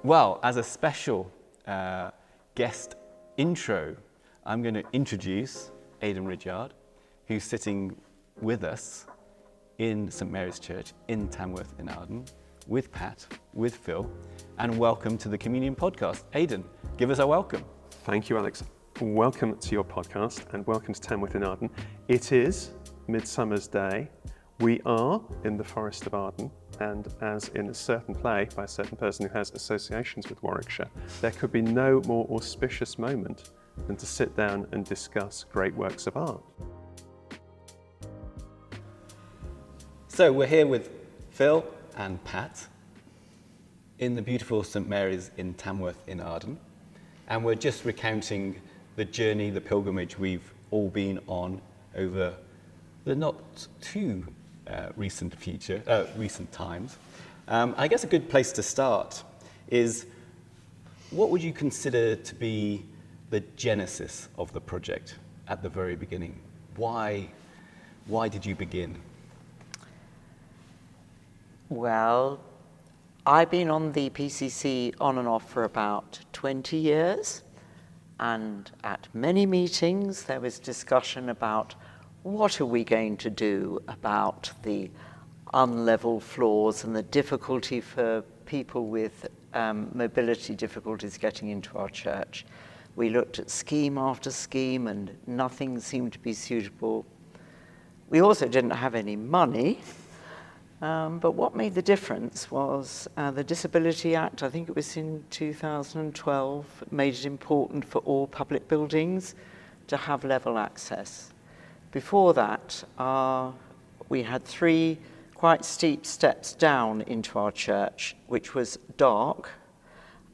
Well, as a special guest intro, I'm going to introduce Aidan Ridyard, who's sitting with us in St Mary's Church in Tanworth-in-Arden with Pat, with Phil, and welcome to the Communion Podcast. Aidan, give us a welcome. Thank you, Alex. Welcome to your podcast and welcome to Tanworth-in-Arden. It is Midsummer's Day. We are in the Forest of Arden, and as in a certain play by a certain person who has associations with Warwickshire, there could be no more auspicious moment than to sit down and discuss great works of art. So we're here with Phil and Pat in the beautiful St Mary's in Tanworth-in-Arden, and we're just recounting the journey, the pilgrimage we've all been on over the not too recent times. I guess a good place to start is, what would you consider to be the genesis of the project at the very beginning? Why did you begin? Well, I've been on the PCC on and off for about 20 years, and at many meetings there was discussion about what are we going to do about the unlevel floors and the difficulty for people with mobility difficulties getting into our church. We looked at scheme after scheme and nothing seemed to be suitable. We also didn't have any money, but what made the difference was the Disability Act, I think it was in 2012, made it important for all public buildings to have level access. Before that, we had 3 quite steep steps down into our church, which was dark,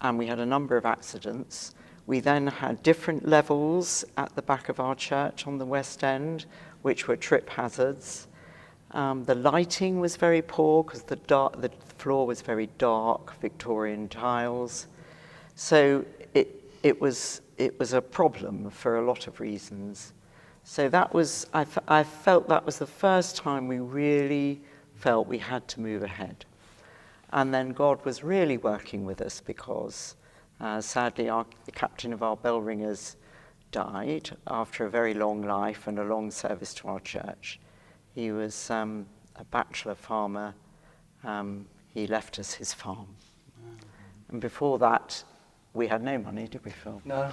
and we had a number of accidents. We then had different levels at the back of our church on the West End, which were trip hazards. The lighting was very poor because the floor was very dark, Victorian tiles. So it was a problem for a lot of reasons. So that was, I felt that was the first time we really felt we had to move ahead. And then God was really working with us because sadly the captain of our bell ringers died after a very long life and a long service to our church. He was a bachelor farmer. He left us his farm. And before that, we had no money, did we, Phil? No.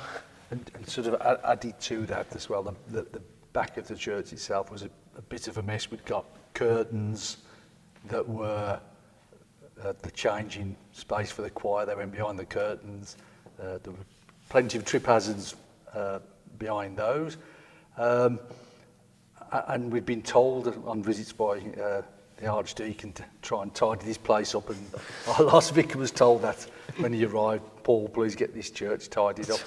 And sort of added to that as well, the back of the church itself was a bit of a mess. We'd got curtains that were the changing space for the choir. They went behind the curtains. There were plenty of trip hazards behind those. And we'd been told on visits by the Archdeacon to try and tidy this place up, and our last vicar was told that when he arrived, Paul, please get this church tidied up.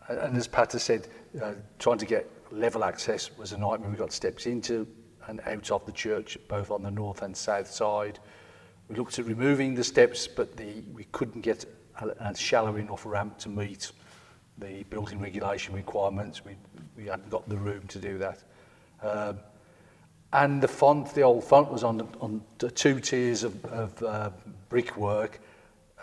And as Pat has said, trying to get level access was a nightmare. We got steps into and out of the church, both on the north and south side. We looked at removing the steps, but we couldn't get a shallow enough ramp to meet the building regulation requirements. We hadn't got the room to do that. And the old font was on 2 tiers of brickwork.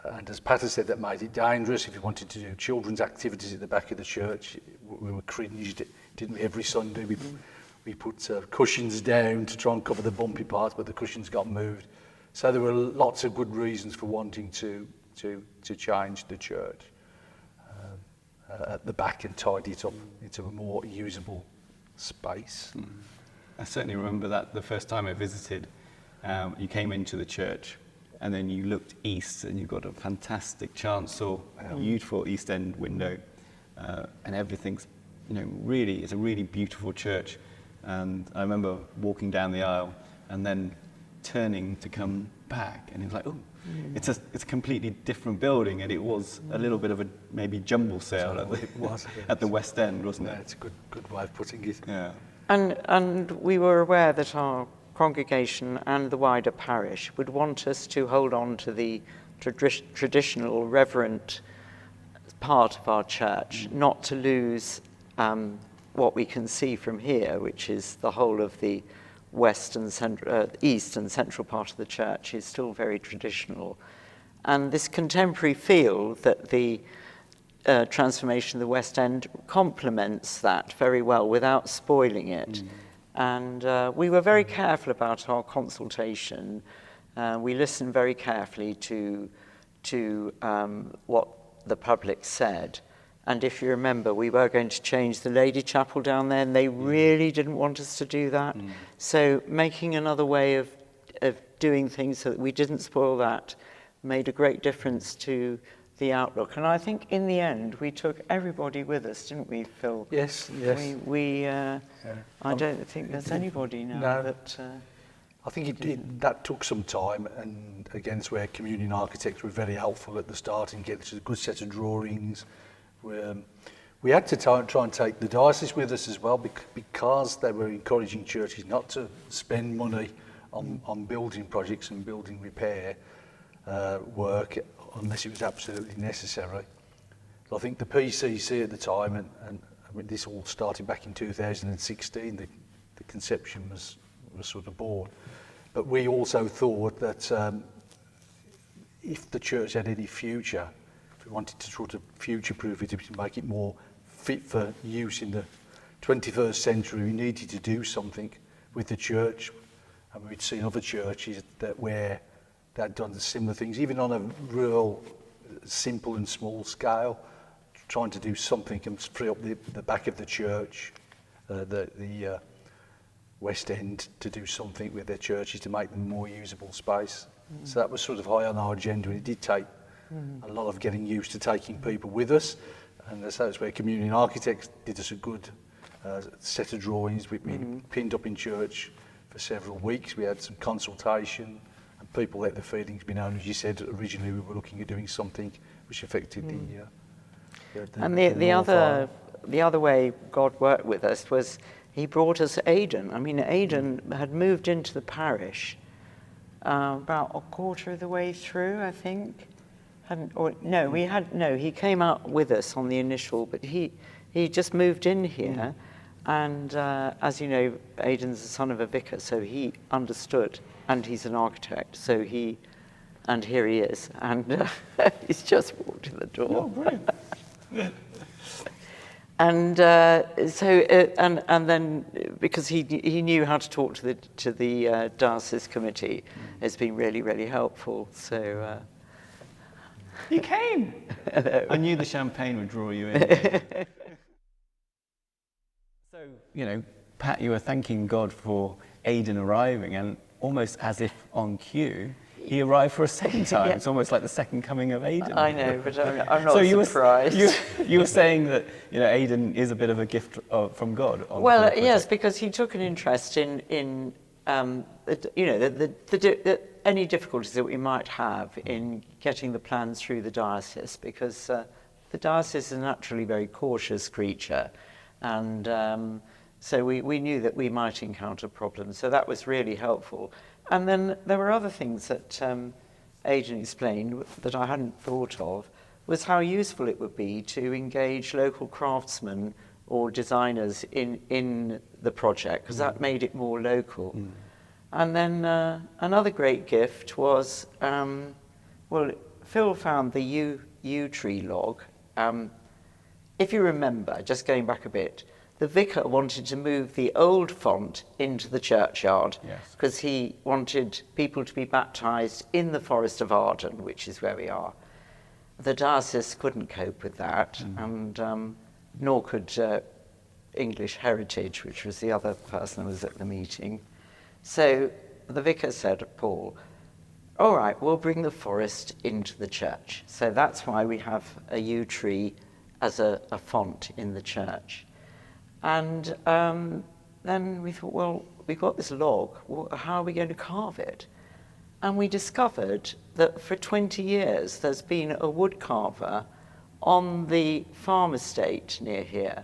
And as Pat has said, that made it dangerous. If you wanted to do children's activities at the back of the church, we were cringed, didn't we, every Sunday? We put cushions down to try and cover the bumpy parts, but the cushions got moved. So there were lots of good reasons for wanting to change the church at the back and tidy it up into a more usable space. I certainly remember that the first time I visited, you came into the church and then you looked east and you got a fantastic chancel, beautiful East End window, and everything's, really, it's a really beautiful church. And I remember walking down the aisle and then turning to come back, and it was like, it's a completely different building, and it was a little bit of a maybe jumble sale at the West End, wasn't it? Yeah, it's a good way of putting it. Yeah. And we were aware that our congregation and the wider parish would want us to hold on to the traditional reverent part of our church, not to lose what we can see from here, which is the whole of the east and central part of the church is still very traditional. And this contemporary feel that the transformation of the West End complements that very well without spoiling it. And we were very careful about our consultation. We listened very carefully to what the public said. And if you remember, we were going to change the Lady Chapel down there, and they really didn't want us to do that. So making another way of doing things so that we didn't spoil that made a great difference to the outlook. And I think in the end, we took everybody with us, didn't we, Phil? Yes. I don't think there's anybody now No. that... I think that took some time, and again, it's where community architects were very helpful at the start and get a good set of drawings. We had to try and take the diocese with us as well, because they were encouraging churches not to spend money on building projects and building repair work unless it was absolutely necessary. So I think the PCC at the time, and I mean, this all started back in 2016, the conception was sort of born. But we also thought that if the church had any future, if we wanted to sort of future-proof it, to make it more fit for use in the 21st century, we needed to do something with the church. And we'd seen other churches where they'd done similar things, even on a real simple and small scale, trying to do something and free up the back of the church, the West End, to do something with their churches to make them a more usable space. So that was sort of high on our agenda, and it did take a lot of getting used to taking people with us. And that's where community architects did us a good set of drawings. We've been pinned up in church for several weeks. We had some consultation, and people let their feelings be known. As you said, originally we were looking at doing something which affected the other way God worked with us was he brought us Aidan. I mean, Aidan had moved into the parish about a quarter of the way through, I think. He came out with us on the initial, but he just moved in here. And as you know, Aidan's the son of a vicar, so he understood, and he's an architect, and here he is, and he's just walked in the door. Oh, brilliant. And and then because he knew how to talk to the diocese committee, it's been really, really helpful. So You came. I knew the champagne would draw you in. So, Pat, you were thanking God for Aidan arriving, and almost as if on cue, he arrived for a second time. Yeah. It's almost like the second coming of Aidan. I know, but I'm not surprised. You were saying that Aidan is a bit of a gift from God. Well, yes, because he took an interest in any difficulties that we might have in getting the plans through the diocese, because the diocese is a naturally very cautious creature, and so we knew that we might encounter problems. So that was really helpful. And then there were other things that Aidan explained that I hadn't thought of, was how useful it would be to engage local craftsmen or designers in the project, because that made it more local. And then another great gift was, Phil found the yew tree log. If you remember, just going back a bit, the vicar wanted to move the old font into the churchyard, because he wanted people to be baptised in the Forest of Arden, which is where we are. The diocese couldn't cope with that, and nor could English Heritage, which was the other person who was at the meeting. So the vicar said, Paul, all right, we'll bring the forest into the church. So that's why we have a yew tree as a font in the church. And then we thought, well, we've got this log, how are we going to carve it? And we discovered that for 20 years there's been a wood carver on the farm estate near here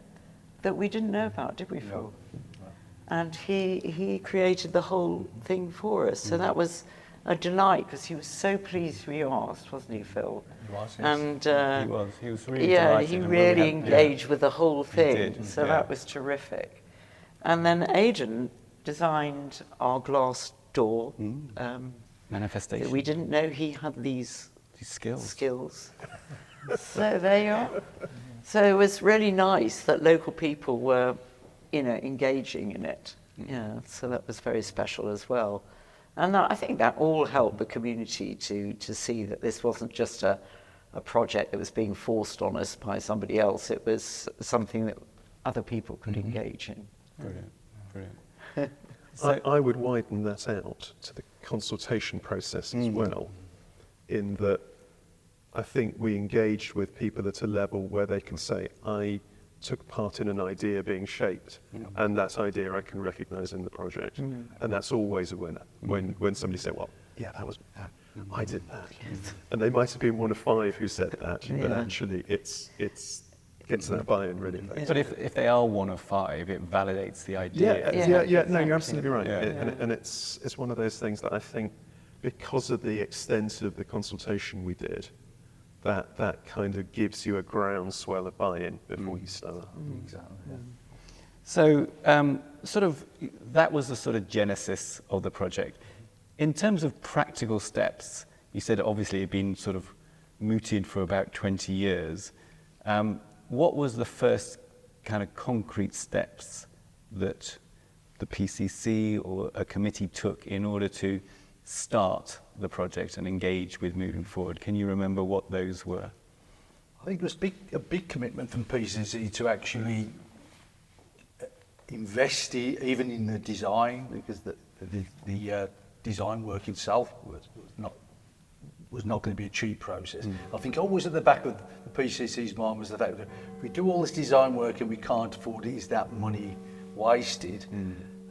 that we didn't know about, did we, Phil? No. And he created the whole thing for us. So that was a delight, because he was so pleased we asked, wasn't he, Phil? He was, yes. And he was really delighted. He really engaged with the whole thing. He did, so that was terrific. And then Aidan designed our glass door. Manifestation. We didn't know he had these These skills. skills. So there you are. So it was really nice that local people were, engaging in it. Yeah, so that was very special as well. And I think that all helped the community to see that this wasn't just a project that was being forced on us by somebody else. It was something that other people could engage in. Brilliant, brilliant. I would widen that out to the consultation process as well, in that I think we engaged with people at a level where they can say, I took part in an idea being shaped, and that idea I can recognise in the project. And that's always a winner. When somebody said, well, yeah, that was, I did that. And they might have been one of 5 who said that, but actually it's gets that buy-in really. But if they are one of 5, it validates the idea. Yeah. No, you're absolutely right. Yeah. And it's one of those things that I think, because of the extent of the consultation we did, that kind of gives you a groundswell of buy-in before you start. Exactly. Yeah. So that was the sort of genesis of the project. In terms of practical steps, you said obviously it had been sort of mooted for about 20 years. What was the first kind of concrete steps that the PCC or a committee took in order to start the project and engage with moving forward? Can you remember what those were? I think it was a big commitment from PCC to actually invest even in the design, because the design work itself was not going to be a cheap process. I think always at the back of the PCC's mind was the fact that if we do all this design work and we can't afford it, is that money wasted?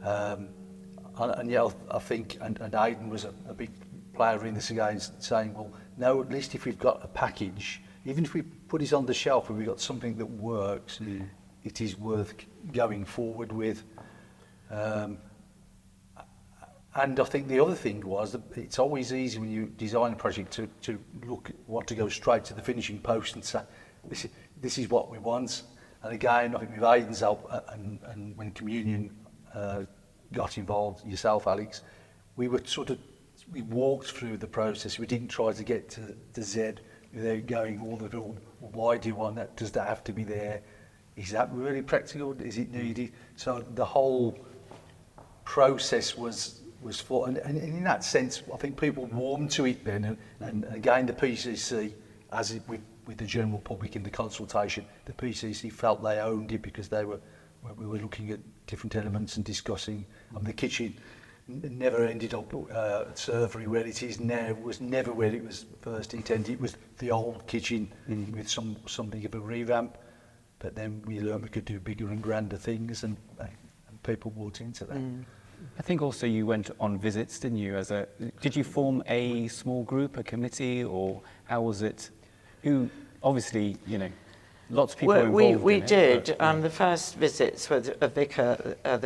And yeah, I think, and Aidan was a big player in this again, saying, well, no, at least if we've got a package, even if we put it on the shelf and we've got something that works, it is worth going forward with. And I think the other thing was that it's always easy when you design a project to want to go straight to the finishing post and say, this is what we want. And again, I think with Aidan's help and when Communion got involved, yourself, Alex, we walked through the process. We didn't try to get to Z without going all the way, why do you want that? Does that have to be there? Is that really practical? Is it needed? So the whole process was for, and in that sense, I think people warmed to it then, and again, the PCC, as it, with the general public in the consultation, the PCC felt they owned it because we were looking at different elements and discussing. The kitchen never ended up at Servery where it is now. Was never where it was first intended. It was the old kitchen with something of a revamp, but then we learned we could do bigger and grander things, and people bought into that. I think also you went on visits, didn't you? Did you form a small group, a committee, or how was it? Who, obviously, lots of people were involved we in did. it. But, the first visits were the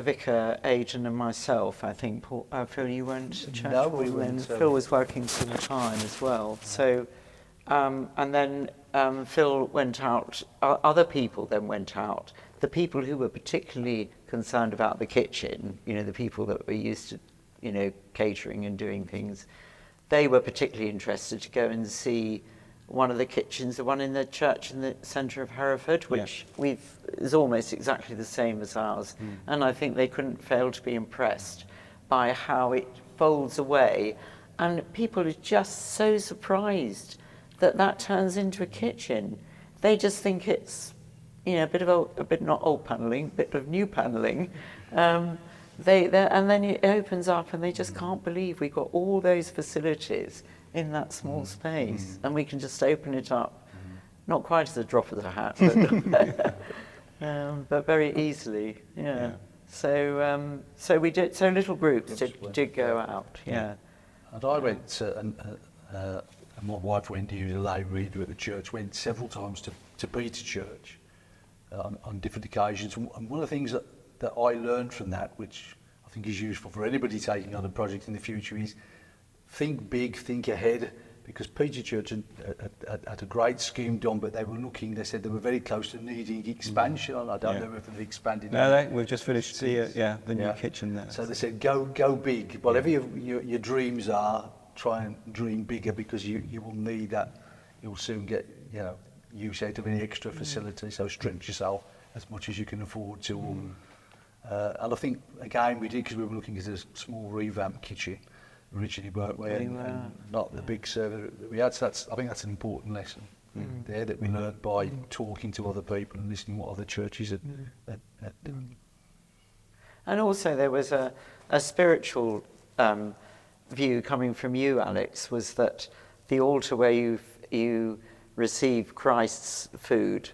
vicar, Aidan, and myself. I think Phil, you weren't at church. No, we weren't. Phil was working full time as well. So, and then Phil went out. Other people then went out. The people who were particularly concerned about the kitchen, the people that were used to, catering and doing things, they were particularly interested to go and see one of the kitchens, the one in the church in the centre of Hereford, which is almost exactly the same as ours. And I think they couldn't fail to be impressed by how it folds away. And people are just so surprised that turns into a kitchen. They just think it's, a bit not old panelling, a bit of new panelling. And then it opens up and they just can't believe we got all those facilities in that small space, and we can just open it up, not quite as a drop of the hat, but very easily. Yeah. So we did. So little groups did go out. Yeah. And I went, and my wife went to the lay reader at the church. Went several times to Peter Church on different occasions. And one of the things that I learned from that, which I think is useful for anybody taking on a project in the future, is think big, think ahead, because Peter Church had a great scheme done, but they said they were very close to needing expansion. I don't know if they've expanded. No, we've just finished the new kitchen there. So they said, go big. Whatever your dreams are, try and dream bigger, because you will need that. You'll soon get use out of any extra facility. So stretch yourself as much as you can afford to. And I think again we did, because we were looking at a small revamped kitchen originally, weren't we? And not the big server that we had. So I think that's an important lesson there that we learned by talking to other people and listening what other churches had done. And also there was a spiritual view coming from you, Alex, was that the altar where you receive Christ's food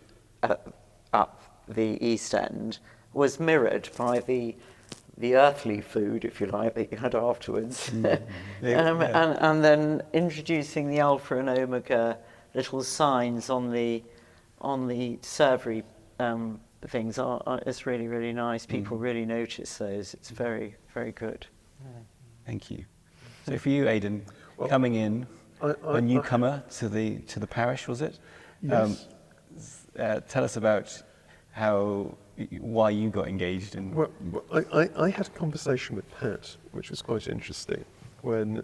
up the East End was mirrored by the earthly food, if you like, that you had afterwards. And then introducing the Alpha and Omega little signs on the servery things it's really, really nice. People really notice those. It's very, very good. Thank you. So for you, Aidan, coming in, a newcomer to the parish, was it? Yes. Tell us about why you got engaged in. Well, I had a conversation with Pat, which was quite interesting, when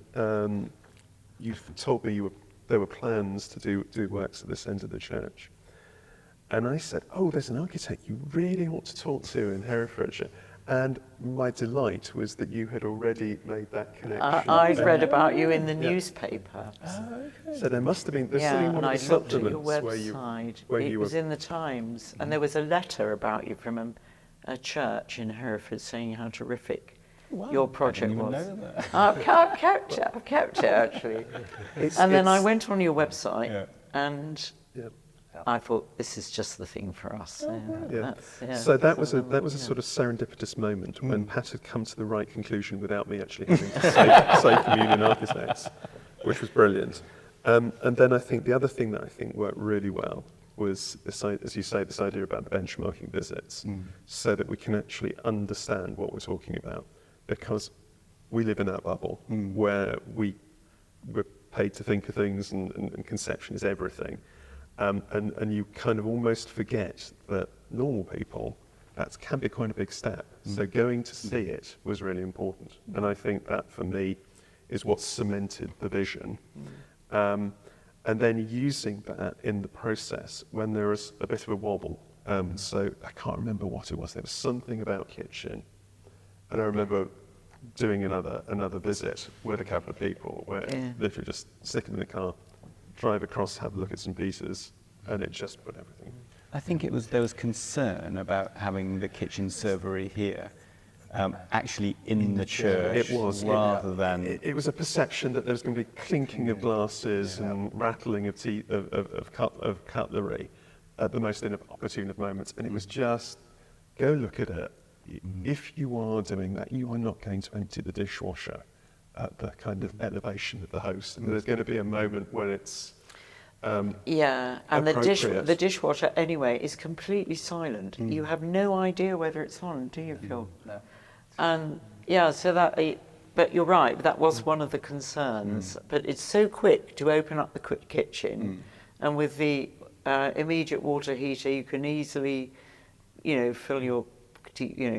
you told me there were plans to do works at this end of the church. And I said, there's an architect you really ought to talk to in Herefordshire. And my delight was that you had already made that connection. I'd read about you in the newspaper. So there must have been, there's Yeah, one and of the I looked at your supplements website. It was in the Times, and there was a letter about you from a church in Hereford saying how terrific your project was. I didn't even know that. I've kept it actually. And then I went on your website and I thought, this is just the thing for us. So that was a sort of serendipitous moment when Pat had come to the right conclusion without me actually having to say communion architects, which was brilliant. And then I think the other thing that I think worked really well was, as you say, this idea about the benchmarking visits, so that we can actually understand what we're talking about, because we live in that bubble where we're paid to think of things and conception is everything. And you kind of almost forget that normal people, that can be quite a big step. So going to see it was really important. And I think that for me is what cemented the vision. And then using that in the process when there was a bit of a wobble. So I can't remember what it was. There was something about kitchen. And I remember doing another visit with a couple of people where literally just stick them in the car, drive across, have a look at some pieces, and it just put everything. I think there was concern about having the kitchen servery here, actually in the church. It was rather than. It was a perception that there was going to be clinking of glasses and rattling of cutlery at the most inopportune of moments, and it was just go look at it. If you are doing that, you are not going to empty the dishwasher at the kind of elevation of the host. And there's going to be a moment when it's and the dishwasher anyway is completely silent. You have no idea whether it's on, do you, Phil? No. And but you're right, that was one of the concerns. But it's so quick to open up the kitchen, and with the immediate water heater, you can easily, fill your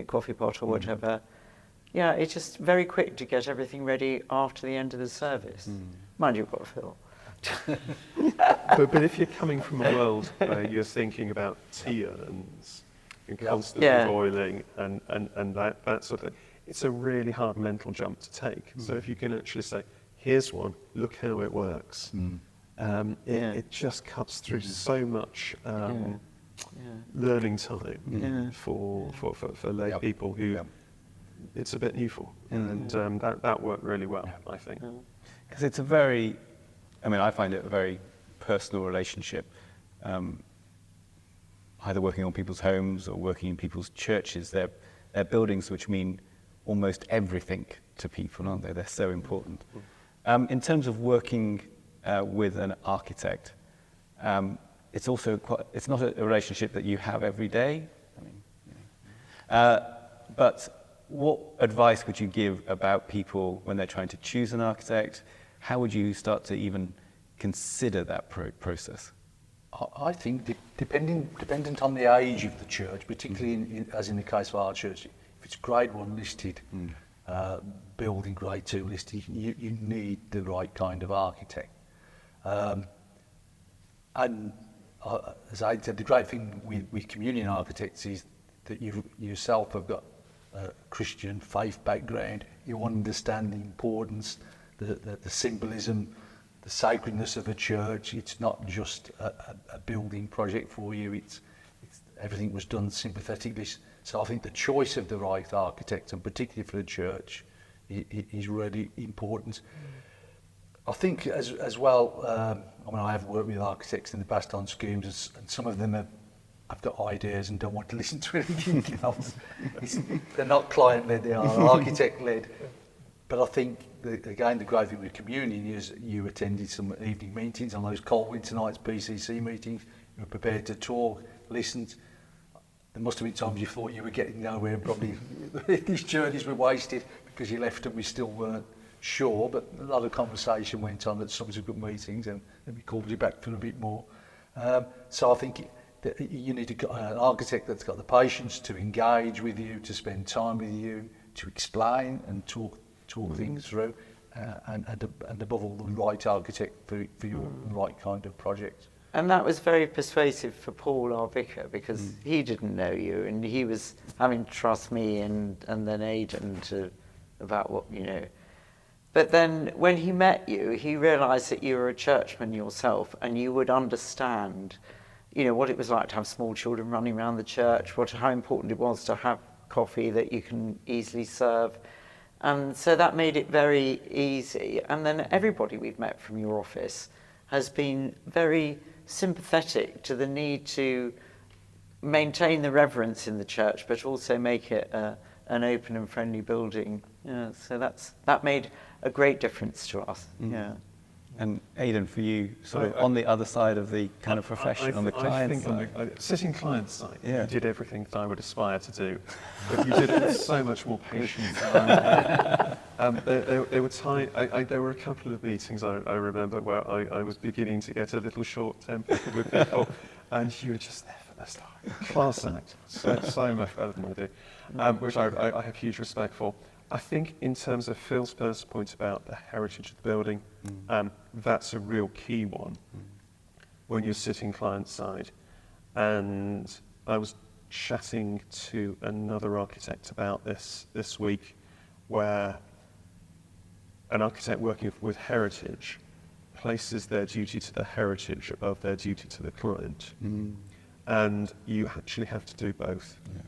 coffee pot or whatever. Yeah, it's just very quick to get everything ready after the end of the service. Mind you've got to fill. but if you're coming from a world where you're thinking about tea urns and constantly boiling and that sort of thing, it's a really hard mental jump to take. So if you can actually say, here's one, look how it works, it just cuts through so much learning time for lay people who it's a bit new for. And that worked really well, I think. Because it's I find it a very personal relationship, either working on people's homes or working in people's churches. They're buildings which mean almost everything to people, aren't they? They're so important. In terms of working with an architect, it's not a relationship that you have every day. But what advice would you give about people when they're trying to choose an architect? How would you start to even consider that process? I think dependent on the age of the church, particularly as in the case of our church, if it's grade 1 listed, building grade 2 listed, you need the right kind of architect. And as I said, the great thing with communion architects is that you yourself have got a Christian faith background. You understand the importance, the symbolism, the sacredness of a church. It's not just a building project for you. It's everything was done sympathetically. So I think the choice of the right architect, and particularly for the church, is really important. I think as well, I mean, I have worked with architects in the past on schemes, and some of them have got ideas and don't want to listen to anything else. They're not client-led, they are architect-led. But I think, again, the great thing with communion is you attended some evening meetings on those cold winter nights, PCC meetings, you were prepared to talk, listened. There must have been times you thought you were getting nowhere, and probably these journeys were wasted because you left and we still weren't sure, but a lot of conversation went on at subsequent meetings, and then we called you back for a bit more. So I think that you need an architect that's got the patience to engage with you, to spend time with you, to explain and talk things through, and above all, the right architect for your right kind of project. And that was very persuasive for Paul, our vicar, because he didn't know you, and he was having to trust me and then Aidan about what, you know. But then when he met you, he realised that you were a churchman yourself, and you would understand, you know, what it was like to have small children running around the church, how important it was to have coffee that you can easily serve. And so that made it very easy. And then everybody we've met from your office has been very sympathetic to the need to maintain the reverence in the church, but also make it an open and friendly building. Yeah, so that made a great difference to us. Yeah. And Aidan, for you, sort of on the other side of the kind of profession, on the client side? Sitting client side, Yeah. you did everything that I would aspire to do, but you did it with so much more patience. There were a couple of meetings I remember where I was beginning to get a little short-tempered with people, and you were just there for the start. Class act, so much better than I do, which I have huge respect for. I think in terms of Phil's first point about the heritage of the building, that's a real key one when you're sitting client side. And I was chatting to another architect about this week, where an architect working with heritage places their duty to the heritage above their duty to the client. And you actually have to do both. Yeah.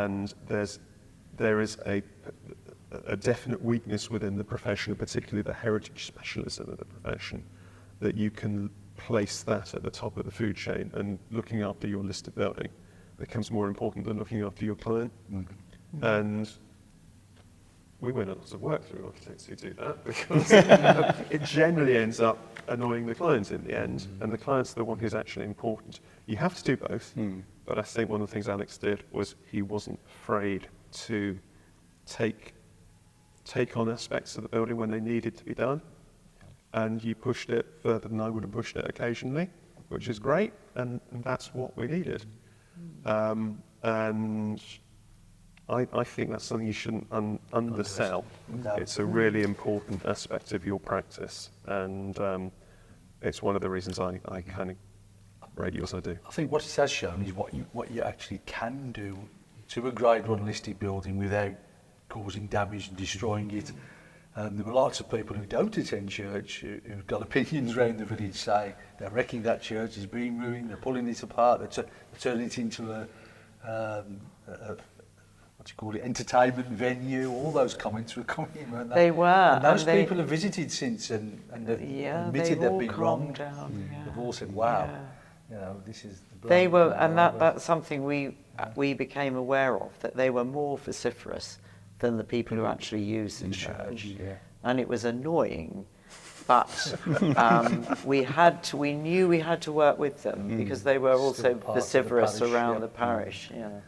And there is a definite weakness within the profession, particularly the heritage specialism of the profession, that you can place that at the top of the food chain, and looking after your listed building becomes more important than looking after your client. And we win a lot of work through architects who do that, because it generally ends up annoying the client in the end, and the client's the one who's actually important. You have to do both, but I think one of the things Alex did was he wasn't afraid to take on aspects of the building when they needed to be done, and you pushed it further than I would have pushed it occasionally, which is great, and that's what we needed. And I think that's something you shouldn't undersell. No. It's a really important aspect of your practice, and it's one of the reasons I kind of rate you as I do. I think what it has shown is what you actually can do to a grade 1 listed building without causing damage and destroying it. There were lots of people who don't attend church who've got opinions around the village saying they're wrecking that church, it's being ruined, they're pulling it apart, they're turning it into a entertainment venue. All those comments were coming in, weren't they? They were. And those people have visited since and have admitted they've been wrong. They've all said, wow, you know, this is the They were, and that's something we became aware of, that they were more vociferous than the people who actually used the church. Yeah. And it was annoying, but we knew we had to work with them because they were also vociferous around the parish. Yeah.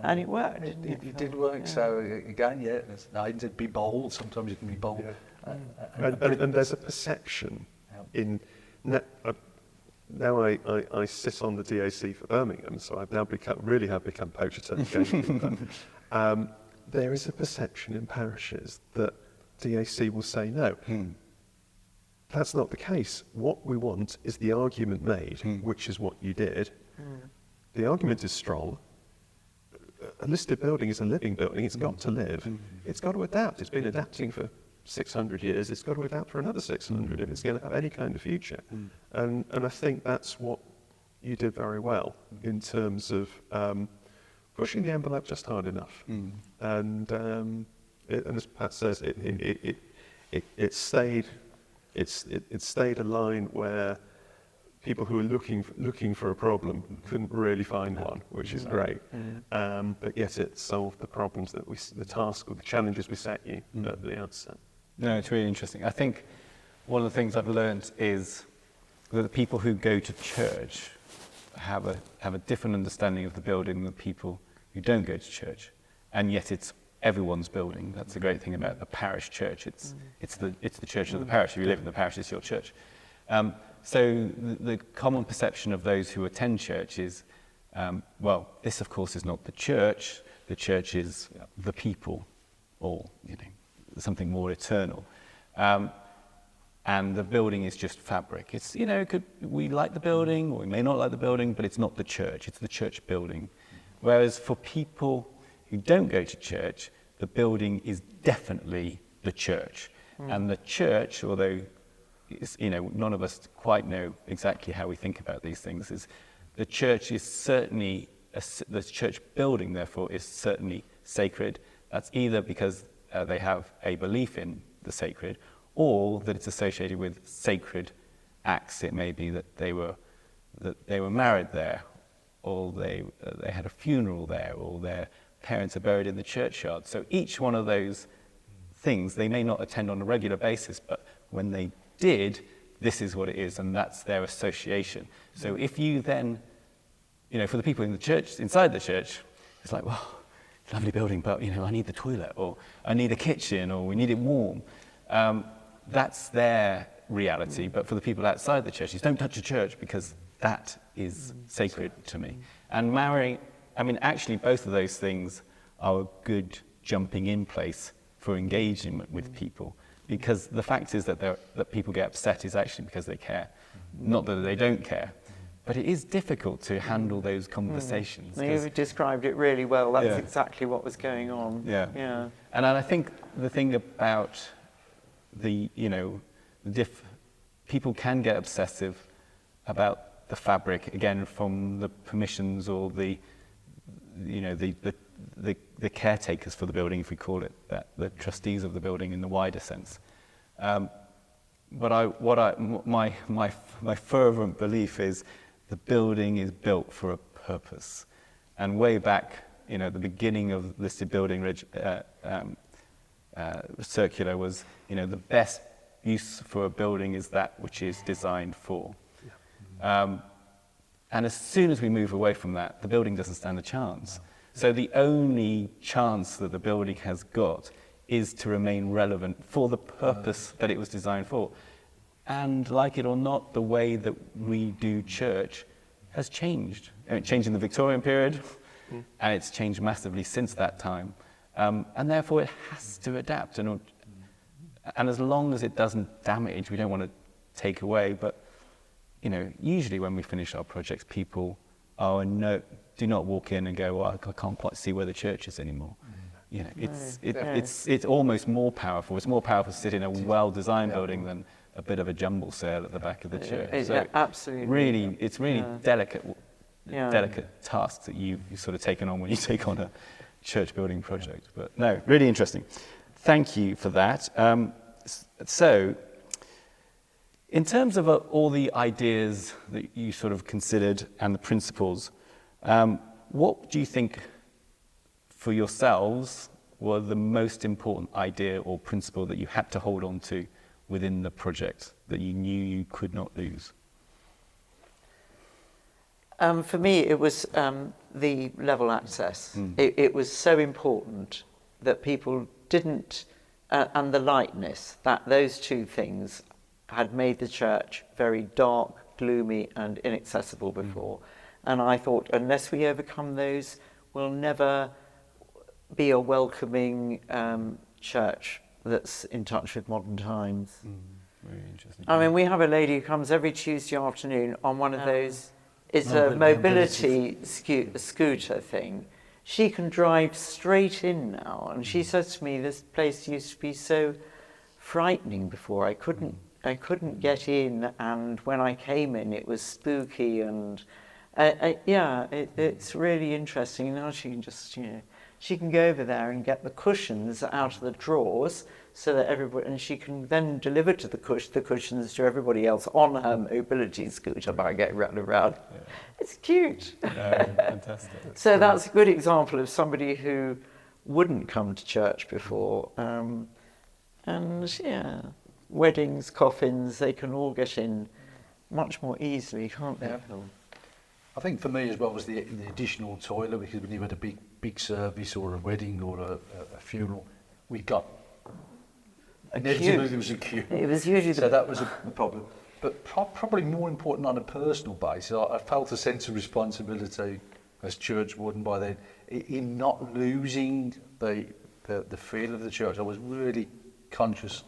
And it worked. It did work. So again, yeah, I did be bold. Sometimes you can be bold. Yeah. And there's a perception in now I sit on the DAC for Birmingham, so I've now become poacher again. There is a perception in parishes that DAC will say no. That's not the case. What we want is the argument made, which is what you did. The argument is strong. A listed building is a living building. It's got to live. It's got to adapt. It's been adapting for 600 years. It's got to adapt for another 600 if it's going to have any kind of future. And I think that's what you did very well in terms of pushing the envelope just hard enough. And as Pat says, it stayed a line where people who were looking for a problem couldn't really find one, which is great. But yet it solved the problems that the task or the challenges we set you at the outset. No, it's really interesting. I think one of the things I've learned is that the people who go to church have a different understanding of the building than people who don't go to church, and yet it's everyone's building. That's the great thing about a parish church. It's the church of the parish. If you live in the parish, it's your church. So the common perception of those who attend church is, well, this of course is not the church. The church is the people, or something more eternal. And the building is just fabric. It's we like the building, or we may not like the building, but it's not the church. It's the church building. Whereas for people who don't go to church, the building is definitely the church. And the church, although none of us quite know exactly how we think about these things, is the church is certainly the church building. Therefore, is certainly sacred. That's either because they have a belief in the sacred, or that it's associated with sacred acts. It may be that they were married there, or they had a funeral there, or their parents are buried in the churchyard. So each one of those things they may not attend on a regular basis, but when they did, this is what it is, and that's their association. So if you then, for the people in the church, inside the church, it's like, well, lovely building, but I need the toilet, or I need a kitchen, or we need it warm. That's their reality. But for the people outside the church, don't touch a church because that is sacred to me. And actually both of those things are a good jumping in place for engagement with people, because the fact is that people get upset is actually because they care, not that they don't care. But it is difficult to handle those conversations. You described it really well. That's exactly what was going on. Yeah. And I think the thing about people can get obsessive about the fabric, again, from the permissions or the caretakers for the building, if we call it that, the trustees of the building in the wider sense. But my fervent belief is the building is built for a purpose. And way back, the beginning of listed building circular was, the best use for a building is that which is designed for. And as soon as we move away from that, the building doesn't stand a chance. So the only chance that the building has got is to remain relevant for the purpose that it was designed for. And like it or not, the way that we do church has changed. It changed in the Victorian period, and it's changed massively since that time. And therefore it has to adapt. And as long as it doesn't damage, we don't want to take away, but usually when we finish our projects, people do not walk in and go, well, I can't quite see where the church is anymore. It's almost more powerful. It's more powerful to sit in a well-designed building than a bit of a jumble sale at the back of the church. So absolutely. It's really delicate tasks that you've sort of taken on when you take on a church building project. But no, really interesting. Thank you for that. So, in terms of all the ideas that you sort of considered and the principles, what do you think for yourselves were the most important idea or principle that you had to hold on to within the project that you knew you could not lose? For me, it was the level access. It was so important that people didn't, and the lightness, that those two things had made the church very dark, gloomy, and inaccessible before. And I thought, unless we overcome those, we'll never be a welcoming church that's in touch with modern times. Very interesting. I mean, we have a lady who comes every Tuesday afternoon on one of those, it's a Mobility. scooter thing. She can drive straight in now, and she says to me, this place used to be so frightening before. I couldn't get in, and when I came in, it was spooky, and it's really interesting. Now she can just, she can go over there and get the cushions out of the drawers, so that everybody, and she can then deliver to the cushions to everybody else on her mobility scooter by getting round and round. Yeah. It's cute. Fantastic. So that's a good example of somebody who wouldn't come to church before. And yeah, weddings, coffins, they can all get in much more easily, can't they? Yeah. I think for me as well was the additional toilet, because when you had a big service or a wedding or a funeral, we got inevitably there was a queue. It was usually so that was a problem. But probably more important on a personal basis, I felt a sense of responsibility as church warden by then in not losing the feel of the church. I was really conscious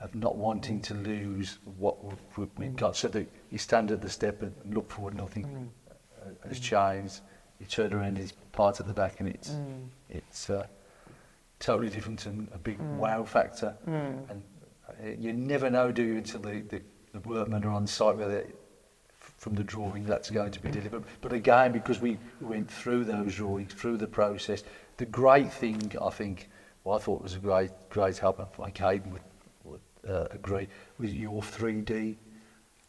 of not wanting to lose what we've got, so that you stand at the step and look forward, nothing has changed. You turn around, it's part at the back, and it's totally different and a big wow factor. And you never know, do you, until the workmen are on site whether from the drawing that's going to be delivered. But again, because we went through those drawings, through the process, the great thing, I think, I thought was a great help, and like Hayden would agree, with your 3D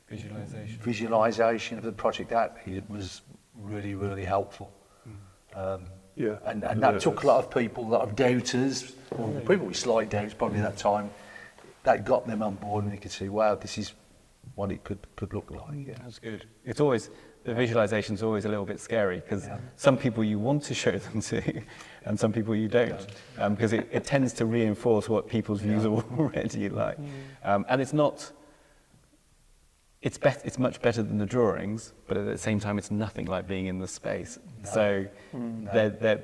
visualisation of the project. That it was really, really helpful. And that took a lot of people, a lot of doubters, or people with slight doubts probably at that time, that got them on board, and they could see, wow, this is what it could look like. Yeah. That's good. It's always, the visualization's always a little bit scary, because some people you want to show them to, and some people you don't, because it tends to reinforce what people's views are already like. And it's not, it's much better than the drawings, but at the same time, it's nothing like being in the space. No. So,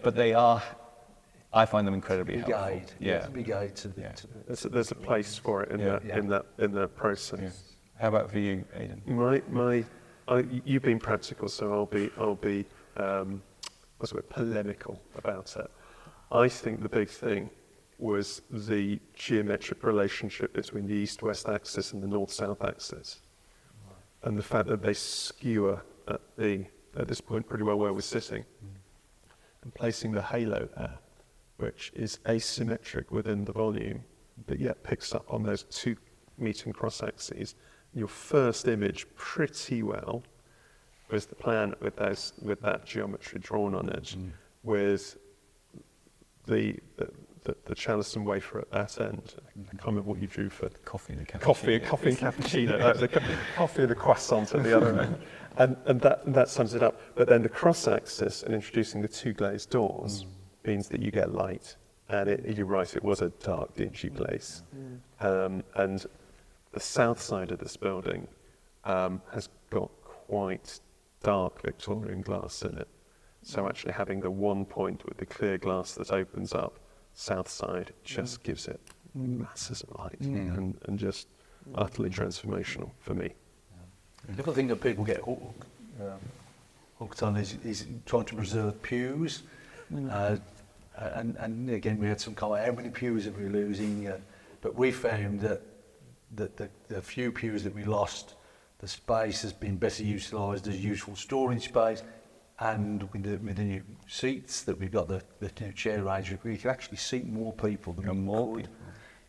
but they are, I find them incredibly helpful. Guide. Yeah. It's a big aid to There's a place for it in that process. Yeah. How about for you, Aidan? You've been practical, so I'll be polemical about it. I think the big thing was the geometric relationship between the east-west axis and the north-south axis, and the fact that they skewer at this point pretty well where we're sitting, and placing the halo there, which is asymmetric within the volume, but yet picks up on those two meeting cross-axes. Your first image pretty well was the plan with that geometry drawn on it, with the chalice and wafer at that end. I can't remember what you drew for coffee and cappuccino. Coffee and cappuccino. The coffee and the croissant at the other end, and that sums it up. But then the cross-axis and introducing the two glazed doors means that you get light, and you're right, it was a dark, dingy place, and the south side of this building has got quite dark Victorian glass in it. So actually having the one point with the clear glass that opens up, south side, just gives it masses of light and just utterly transformational for me. The other thing that people get hooked on is trying to preserve pews. And again, we had some comment, how many pews are we losing? But we found that the few pews that we lost, the space has been better utilised as useful storage space, and with the new seats that we've got, the new chair range, we can actually seat more people than we could.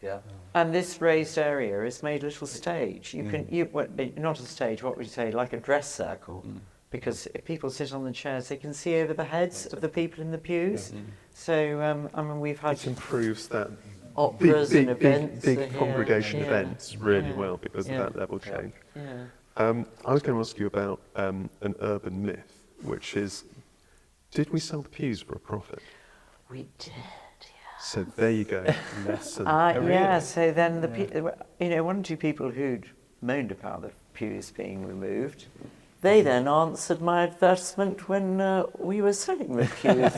Yeah. And this raised area is made a little stage. Not a stage, what would you say, like a dress circle, because if people sit on the chairs, they can see over the heads of the people in the pews. So, we've had... It improves that operas and events. Big congregation events really well because of that level change. Yeah. I was going to ask you about an urban myth, which is, did we sell the pews for a profit? We did, yeah. So there you go. Lesson. So then one or two people who'd moaned about the pews being removed, they then answered my advertisement when we were selling the pews.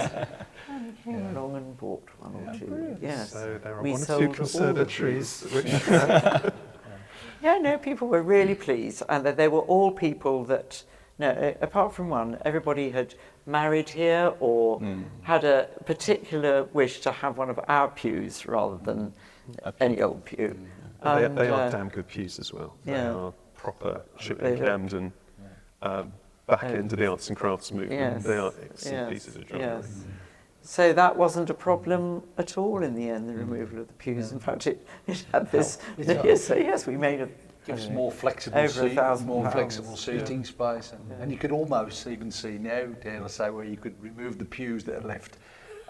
came along and bought one or two. Yes. So there are We one or two sold all the conservatories which Yeah, no, people were really pleased, and that they were all people that, no, apart from one, everybody had married here or had a particular wish to have one of our pews rather than any old pew. And, they are damn good pews as well. They yeah. are proper They Shipley look- Camden, back into the arts and crafts movement. Yes, They are excellent yes, pieces of jewellery. yes. So that wasn't a problem at all in the end, the removal of the pews. In fact, it had this, yes, we made a, Gives more flexible over £1,000 more flexible seating space, and you could almost even see now, dare I say, where you could remove the pews that are left,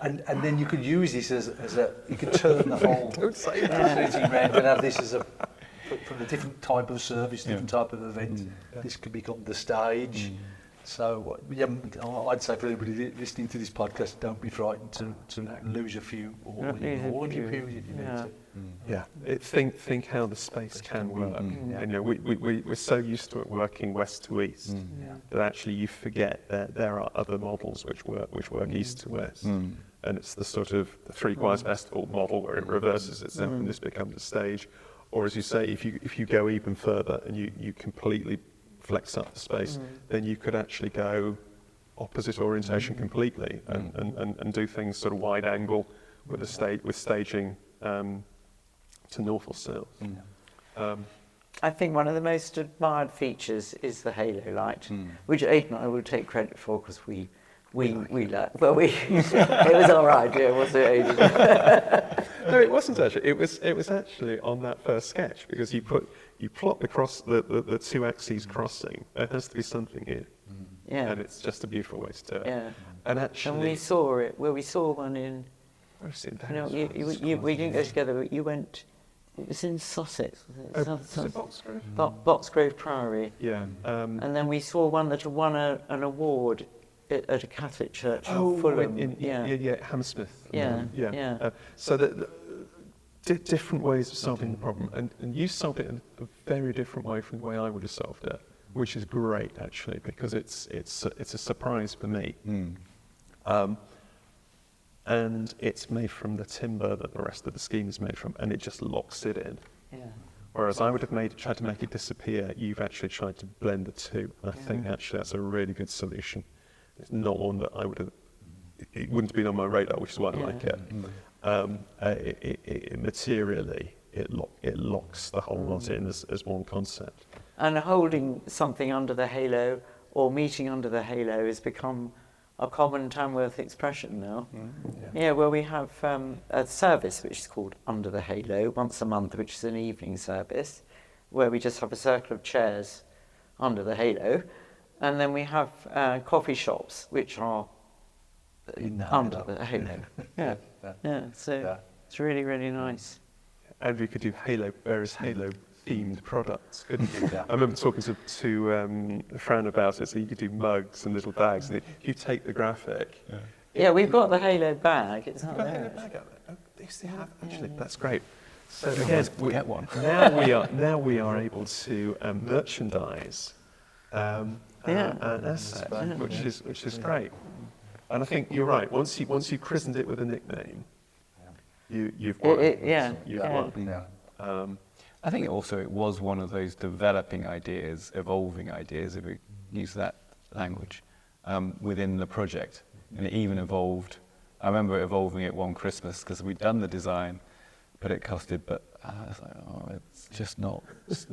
and then you could use this as a you could turn the whole seating round and have this as a for a different type of service, different type of event. This could become the stage. So yeah, I'd say for anybody listening to this podcast, don't be frightened to lose a few or all of your pews if you need to. Yeah, think how the space can work. You know, we're so used to it working west to east that actually you forget that there are other models which work east to west. And it's the sort of the Three Choirs Festival model where it reverses itself and this becomes a stage. Or as you say, if you go even further and you completely flex up the space, then you could actually go opposite orientation completely and do things sort of wide angle with staging to north or south. I think one of the most admired features is the halo light, which Aidan and I will take credit for because we like. Well, it was our idea, wasn't it, Aidan? No, it wasn't actually. It was actually on that first sketch because you plot across the two axes crossing. There has to be something here, and it's just a beautiful way to do it. Yeah. And actually, And we saw it. Well, we saw one in. where's it? You know, we didn't go together. But you went. It was in Sussex. Was it? Was it Boxgrove? Boxgrove Priory. Yeah. And then we saw one that had won an award at a Catholic church in Fulham. Hammersmith. Yeah. So different ways of solving the problem, and you solved it in a very different way from the way I would have solved it, which is great actually because it's a surprise for me. And it's made from the timber that the rest of the scheme is made from, and it just locks it in. Yeah. Whereas I would have tried to make it disappear, you've actually tried to blend the two. And I think actually that's a really good solution. It's not one that I would have, it wouldn't have been on my radar, which is why I like it. It materially, it locks the whole lot in as one concept. And holding something under the halo or meeting under the halo has become a common Tamworth expression now. Well, we have a service which is called Under the Halo once a month, which is an evening service where we just have a circle of chairs under the halo, and then we have coffee shops which are under the halo. So it's really, really nice. And we could do various halo themed products, couldn't you? I remember talking to Fran about it, so you could do mugs and little bags, and if you take the graphic. Yeah, we've got the halo bag, it's not Got there. a halo bag out there. Oh, yes, they have, actually, that's great. So Again, we get one. now we are able to merchandise an asset, which is great. And I think you're right. Once you christened it with a nickname, you've won. You've won. I think also it was one of those developing ideas, evolving ideas, if we use that language, within the project. And it even evolved. I remember evolving it one Christmas because we'd done the design, but it costed. But I was like, oh, it's just not. It's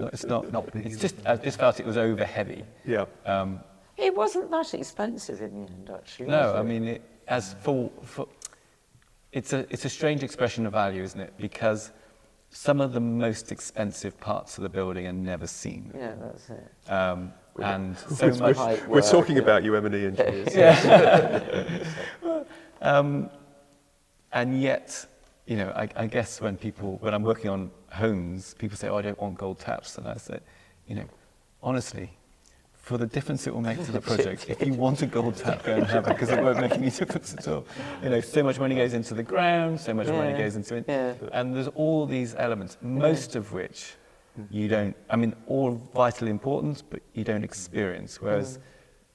just. I just felt it was over heavy. Yeah. It wasn't that expensive in the end, actually. No, was it? I mean, it's a strange expression of value, isn't it? Because some of the most expensive parts of the building are never seen. Yeah, that's it. And so much. We're talking about you, M&E engineers. And yet, you know, I guess when I'm working on homes, people say, oh, I don't want gold taps. And I say, you know, honestly, for the difference it will make to the project, if you want a gold tap, go and have it, because it won't make any difference at all. You know, so much money goes into the ground, so much money goes into it. And there's all these elements, most of which you don't, I mean, all vitally important, but you don't experience. Whereas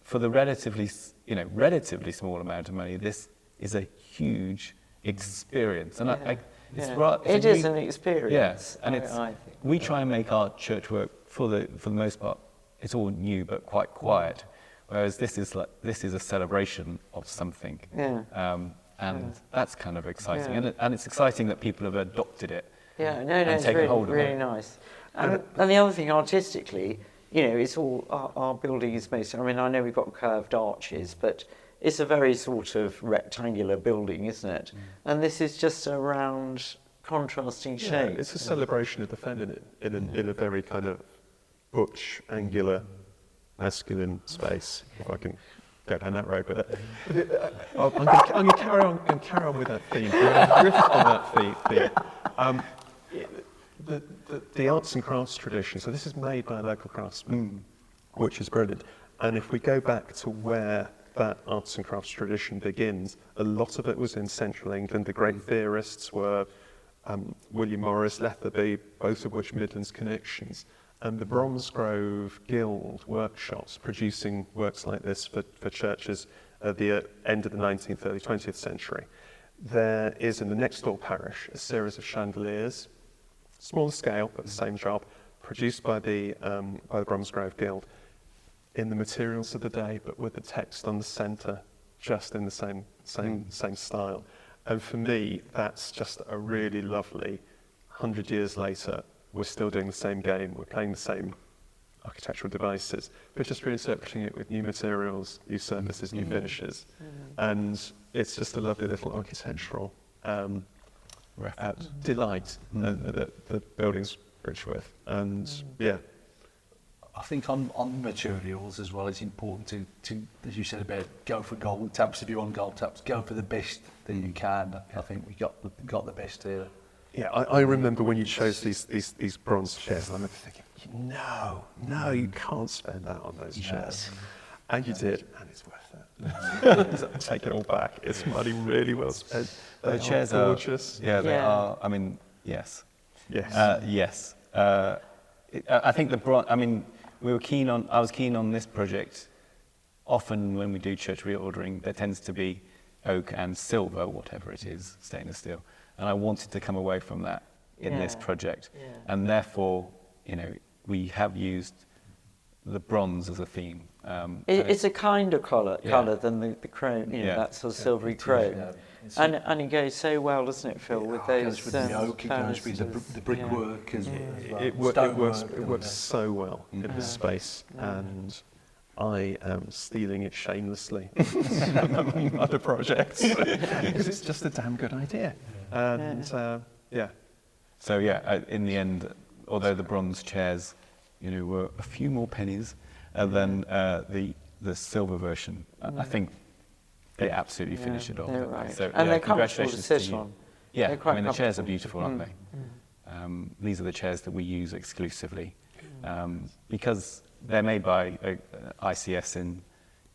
for the relatively small amount of money, this is a huge experience. And It is an experience. Yes, and I think. we try and make our church work for the most part. It's all new but quite quiet, whereas this is a celebration of something. And that's kind of exciting, and it's exciting that people have adopted it. Yeah, no, and it's taken hold of really it. nice. And the other thing, artistically, it's all our building is based. I mean, I know we've got curved arches, but it's a very sort of rectangular building, isn't it? And this is just a round, contrasting shape. It's a celebration of the feminine in a very kind of butch, angular, masculine space, if I can go down that road. But I'm going to carry on with that theme. I'm going to riff on that theme. The arts and crafts tradition. So this is made by a local craftsman, which is brilliant. And if we go back to where that arts and crafts tradition begins, a lot of it was in central England. The great theorists were William Morris, Letheby, both of which Midlands connections. And the Bromsgrove Guild workshops producing works like this for churches at the end of the 19th, early 20th century. There is in the next door parish a series of chandeliers, smaller scale but the same job, produced by the Bromsgrove Guild in the materials of the day, but with the text on the centre, just in the same style. And for me, that's just a really lovely. 100 years later, we're still doing the same game. We're playing the same architectural devices, but just reinterpreting it with new materials, new surfaces, new finishes. And it's just a lovely little architectural delight that the building's rich with. And I think on materials as well, it's important to, as you said about go for gold taps. If you want gold taps, go for the best that you can. I think we got the best here. Yeah, I remember when you chose these bronze chairs, and I remember thinking, no, you can't spend that on those chairs. And you did, and it's worth it. Take it all back. It's money really well spent. The chairs are gorgeous. They are. I mean, yes. Yes. Yes. I think I was keen on this project. Often when we do church reordering, there tends to be oak and silver, whatever it is, stainless steel. And I wanted to come away from that in this project. And therefore, we have used the bronze as a theme. It's a kinder colour than the chrome, that sort of silvery chrome. And it goes so well, doesn't it, Phil, with those... It goes with the oak, it goes with the brickwork as well. It works so well in this space, and I am stealing it shamelessly among other projects, because it's just a damn good idea. And So in the end, although the bronze chairs, were a few more pennies than the silver version, I think they absolutely finish it off. They're right. So, and they're comfortable to congratulations sit to you. on. Yeah, the chairs are beautiful, aren't they? These are the chairs that we use exclusively because they're made by ICS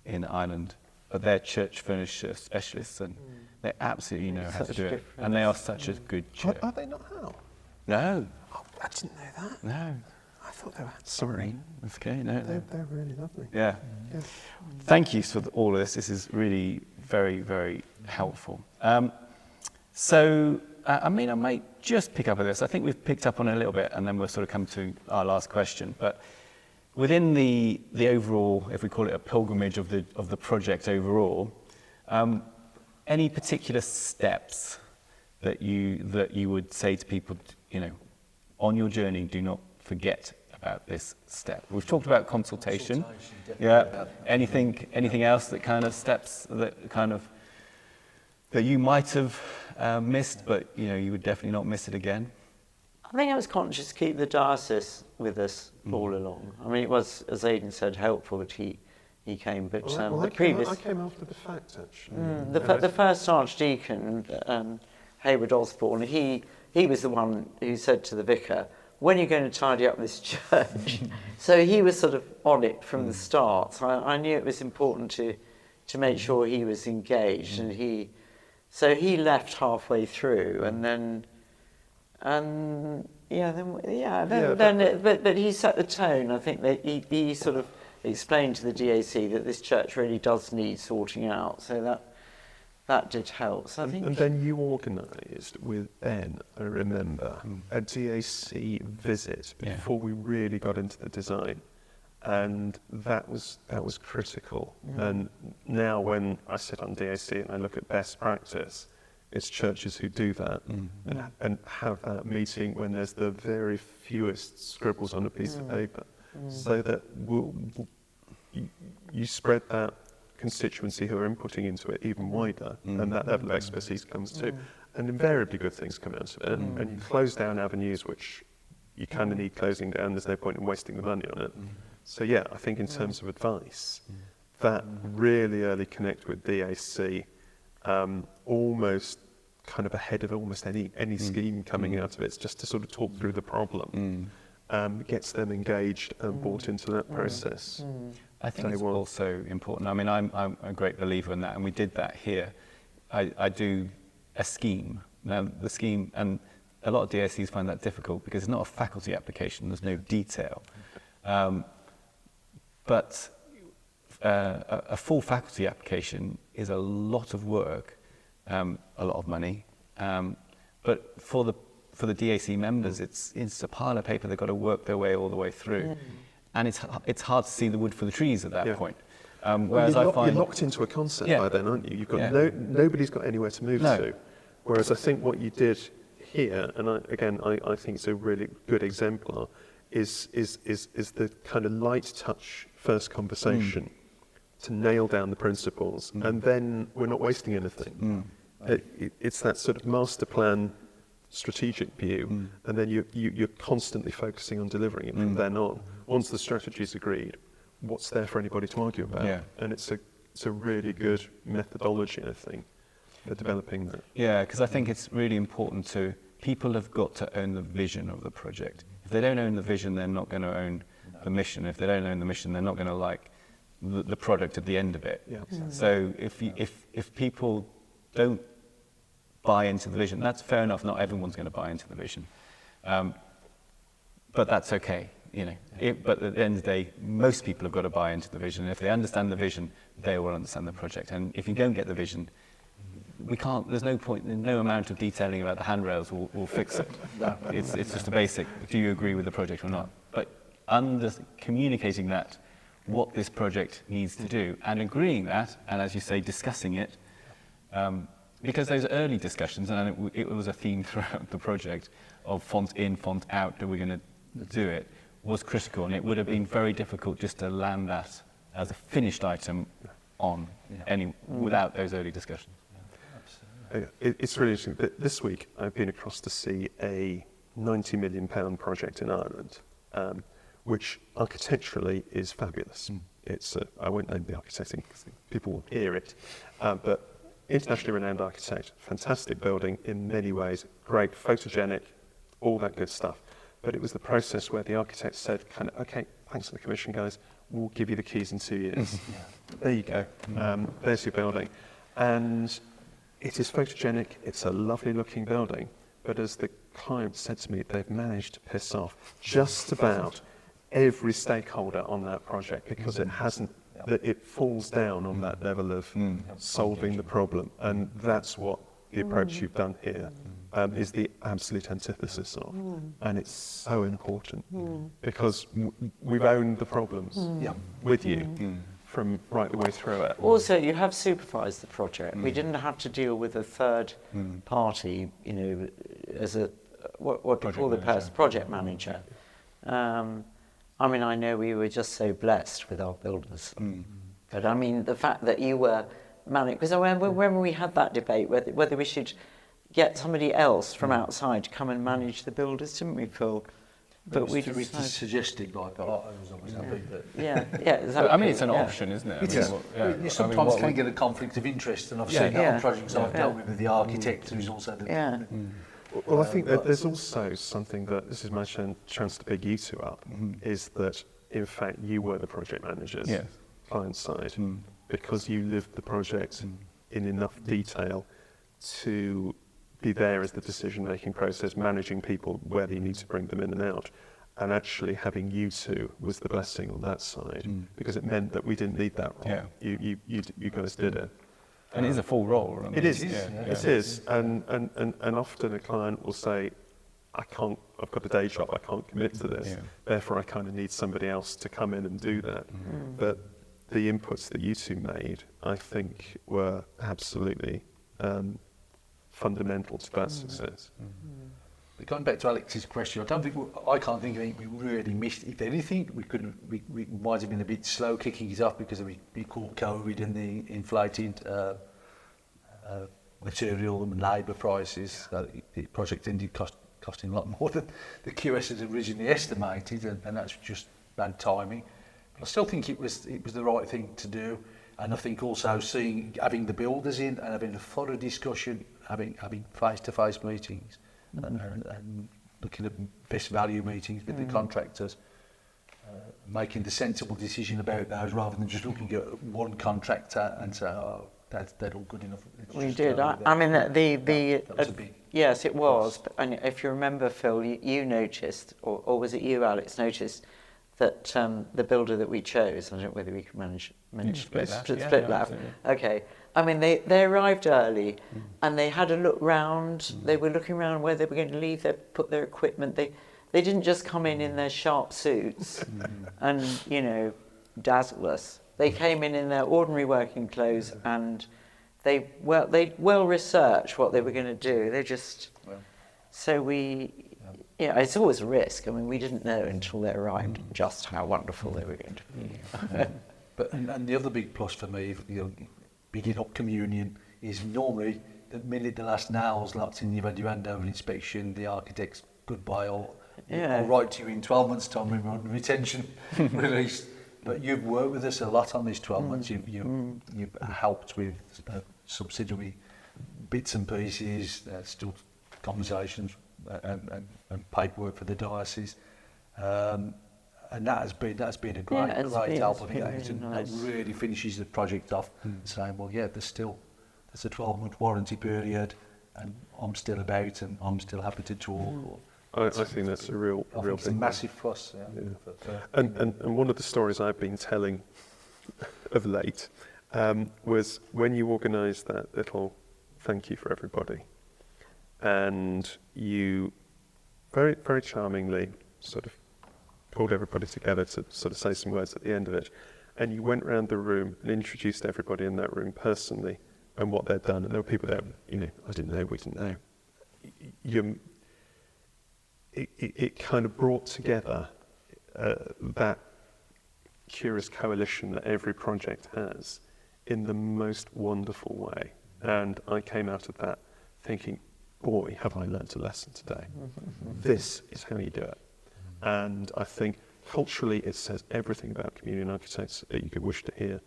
in Ireland, but they're church furniture specialists, and they absolutely know how to do it. And they are such a good chair. are they not how? No. Oh, I didn't know that. No. I thought they were. Sorry. That's okay. No. They're really lovely. Yeah. Yes. Thank you for all of this. This is really very, very helpful. So, I might just pick up on this. I think we've picked up on it a little bit, and then we'll sort of come to our last question. But within the overall, if we call it a pilgrimage of the project overall, any particular steps that you would say to people, on your journey, do not forget about this step? We've talked about consultation. Yeah. Anything else that kind of steps that you might have missed, but you would definitely not miss it again? I think I was conscious to keep the diocese with us all along. I mean, it was, as Aidan said, helpful that he came, but the previous... I came after the fact, actually. The first archdeacon, Hayward Osborne, he was the one who said to the vicar, when are you going to tidy up this church? So he was sort of on it from the start. So I knew it was important to make sure he was engaged, and he left halfway through, but he set the tone. I think that he sort of explained to the DAC that this church really does need sorting out. So that did help. So I think And then you organised with Ben, I remember, a DAC visit before we really got into the design. And that was critical. And now when I sit on DAC and I look at best practice, it's churches who do that and have that meeting when there's the very fewest scribbles on a piece of paper, so that you spread that constituency who are inputting into it even wider, and that level of expertise comes too. And invariably good things come out of it. And you close down avenues which you kind of need closing down. There's no point in wasting the money on it. So yeah, I think in terms of advice, that really early connect with DAC, almost kind of ahead of almost any scheme coming out of it. It's just to sort of talk through the problem, gets them engaged and bought into that process. I think it's also important. I mean, I'm a great believer in that, and we did that here. I do a scheme. Now, the scheme, and a lot of DSCs find that difficult because it's not a faculty application, there's no detail. But a full faculty application is a lot of work, a lot of money. But for the DAC members, it's a pile of paper they've got to work their way all the way through. And it's hard to see the wood for the trees at that point. Whereas you're locked into a concept by then, aren't you? You've got nobody's got anywhere to move to. Whereas I think what you did here, and I think it's a really good exemplar, is the kind of light touch first conversation to nail down the principles, and then we're not wasting anything. It's that sort of master plan strategic view, and then you're constantly focusing on delivering it from then on. Once the strategy is agreed, what's there for anybody to argue about? And it's a really good methodology, I think, for developing that. Yeah, because I think it's really important people have got to own the vision of the project. If they don't own the vision, they're not going to own the mission. If they don't own the mission, they're not going to like the product at the end of it. So if people don't buy into the vision, that's fair enough. Not everyone's going to buy into the vision, but that's okay. But at the end of the day, most people have got to buy into the vision. And if they understand the vision, they will understand the project. And if you don't get the vision, there's no point, no amount of detailing about the handrails will fix it. It's just a basic, do you agree with the project or not? But communicating that, what this project needs to do, and agreeing that, and as you say, discussing it, because those early discussions, and it was a theme throughout the project, of font in, font out, are we going to do it, was critical, and it would have been very difficult just to land that as a finished item on without those early discussions. It's really interesting. This week, I've been across to see a £90 million project in Ireland, which architecturally is fabulous. I won't name the architect because people will hear it, but internationally renowned architect, fantastic building in many ways, great, photogenic, all that good stuff. But it was the process where the architect said, okay, thanks for the commission, guys, we'll give you the keys in 2 years. There you go. There's your building. And it is photogenic, it's a lovely looking building, but as the client said to me, they've managed to piss off just about every stakeholder on that project because it falls down on that level of solving the problem. And that's what the approach you've done here is the absolute antithesis of. And it's so important because we've owned the problems with you. From right the way through it. Also, you have supervised the project. We didn't have to deal with a third party, as what you call the project manager. I mean, I know we were just so blessed with our builders. But I mean, the fact that you were managing, because I remember when we had that debate whether we should get somebody else from outside to come and manage the builders, didn't we, Phil? But we suggested by part, I was always happy. But exactly. I mean, it's an option, isn't it? You sometimes can get a conflict of interest, and I've seen that on projects I've dealt with the architect, who's also the... Well, I think that there's also something that, this is my chance to big you two up, is that, in fact, you were the project managers, client side, because you lived the project in enough detail to be there as the decision-making process, managing people where they need to bring them in and out. And actually having you two was the blessing on that side, because it meant that we didn't need that role. You guys did it. And it is a full role. I mean, It is. yeah. It is. And often a client will say, I've got a day job, I can't commit to this. Yeah. Therefore, I kind of need somebody else to come in and do that. But the inputs that you two made, I think, were absolutely fundamental to that success. But going back to Alex's question, I can't think of anything we really missed. If anything, we might have been a bit slow kicking it off because we caught COVID and the inflated material and labour prices. The project ended costing a lot more than the QS had originally estimated, and that's just bad timing. But I still think it was the right thing to do, and I think also having the builders in and having a thorough discussion, having face-to-face meetings, and looking at best value meetings with the contractors, making the sensible decision about those rather than just looking at one contractor and say, oh, they're all good enough. We did. I mean, that was a big yes, it was. But, and if you remember, Phil, you noticed, or was it you, Alex, noticed that the builder that we chose, I don't know whether we could manage split that. split Yeah, that. absolutely. Okay. I mean, they arrived early, and they had a look round. They were looking around where they were going to put their equipment. They didn't just come in their sharp suits and dazzle us. They came in their ordinary working clothes, and they well researched what they were going to do. It's always a risk. I mean, we didn't know until they arrived just how wonderful they were going to be. But and the other big plus for me, bigging up communion, is normally the minute the last nail's locked in, you've had your handover inspection, the architect's goodbye, I'll write to you in 12 months' time when we're on retention release. But you've worked with us a lot on these 12 months. You've helped with subsidiary bits and pieces, still conversations and paperwork for the diocese. And that's been a great help. I think that really finishes the project off, saying, well, yeah, there's a 12-month warranty period, and I'm still about, and I'm still happy to talk. I think that's a real It's a thing. massive plus. Yeah. And one of the stories I've been telling of late was when you organised that little thank you for everybody, and you very, very charmingly sort of pulled everybody together to sort of say some words at the end of it, and you went around the room and introduced everybody in that room personally and what they'd done, and there were people there, I didn't know, we didn't know. It kind of brought together that curious coalition that every project has in the most wonderful way. And I came out of that thinking, boy, have I learnt a lesson today. This is how you do it. And I think culturally it says everything about community architects that you could wish to hear.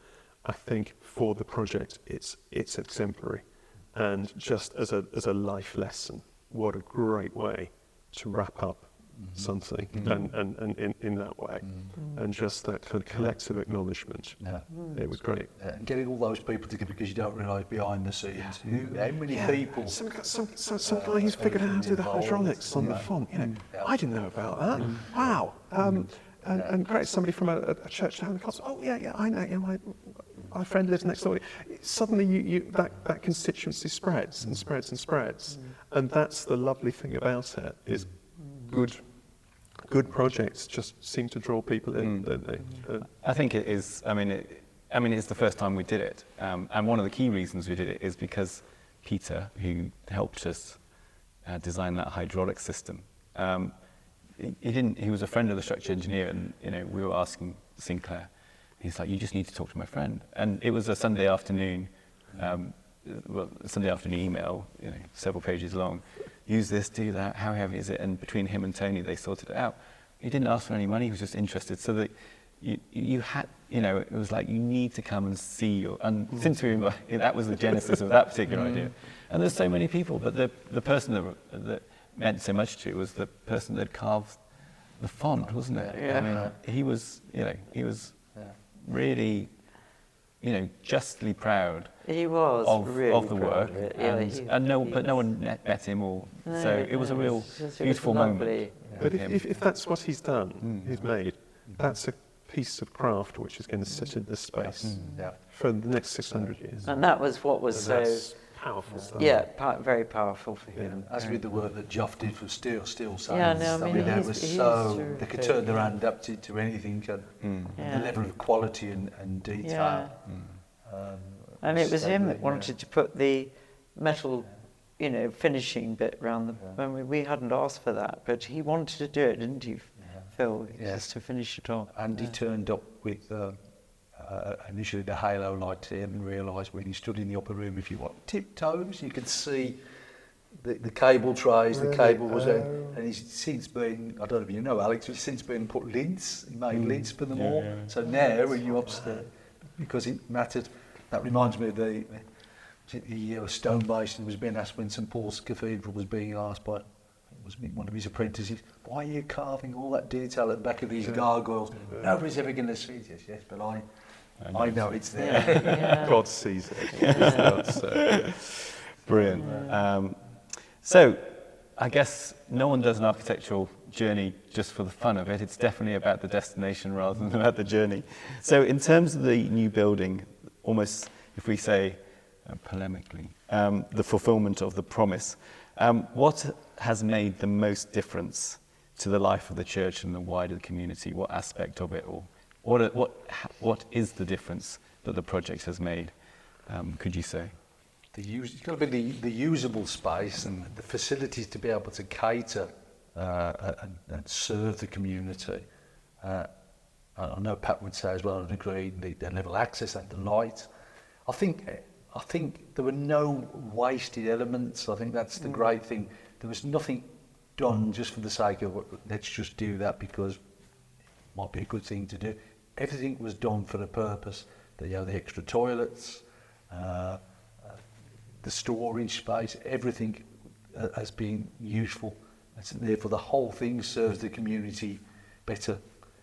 I think for the project it's exemplary. And just as a life lesson, what a great way to wrap up something and in that way. And just that kind of collective acknowledgement. Yeah. It was great. And getting all those people together, because you don't realise behind the scenes how many people. Some guy who's figured out how to do the hydraulics on the font. I didn't know about that. Wow. And great, somebody from a church down the coast. Oh yeah, I know. My friend lives next door. Suddenly, that constituency spreads and spreads and spreads, and that's the lovely thing about it. Is good projects just seem to draw people in, don't they? I think it is. I mean, it's the first time we did it, and one of the key reasons we did it is because Peter, who helped us design that hydraulic system, he was a friend of the structural engineer, and we were asking Sinclair. He's like, you just need to talk to my friend, and it was a Sunday afternoon. Sunday afternoon email, several pages long. Use this, do that. How heavy is it? And between him and Tony, they sorted it out. He didn't ask for any money. He was just interested. So that you had, it was like you need to come and see. And since that was the genesis of that particular idea. And there's so many people, but the person that meant so much to was the person that carved the font, wasn't it? Yeah. I mean, he was really, justly proud. He was of really the proud work, of it. Yeah, and no one met him, so it was a real it was beautiful lovely. moment. But if that's what he's done, he's made, that's a piece of craft which is going to sit in this space Yeah. for the next 600 years. And that was what was And so, that's powerful stuff. yeah, very powerful for him. As with the work that Geoff did for steel signs. Yeah, no, I mean, they he's- were he's so terrific, they could turn their hand up to anything, and Yeah. the level of quality and detail. Yeah. Um, And it was him that yeah. wanted to put the metal, finishing bit around the. When we hadn't asked for that, but he wanted to do it, didn't he, Phil? Yeah. Just to finish it off. And he turned up with initially the halo light and realised when he stood in the upper room, if you want tiptoes, you could see the cable trays, the cable was there. And he's since been, I don't know if you know, Alex, he's since been put lids, he made lids for them all. yeah. So now when you're upstairs, because it mattered, that reminds me of the stonemason was being asked when St Paul's Cathedral was being asked by, it was one of his apprentices, why are you carving all that detail at the back of these gargoyles? Nobody's ever going to see this, yes, but I know it's there. Yeah. God sees it. So, Brilliant. So, I guess no one does an architectural journey just for the fun of it. It's definitely about the destination rather than about the journey. So, in terms of the new building, almost, if we say polemically, the fulfillment of the promise, what has made the most difference to the life of the church and the wider community? What aspect of it, or what is the difference that the project has made? Could you say? It's got to be the usable space and the facilities to be able to cater and serve the community. I know Pat would say as well, and agree, the level of access and the light. I think there were no wasted elements. I think that's the great thing. There was nothing done just for the sake of let's just do that because it might be a good thing to do. Everything was done for a purpose. The extra toilets, the storage space, everything has been useful. And therefore, the whole thing serves the community better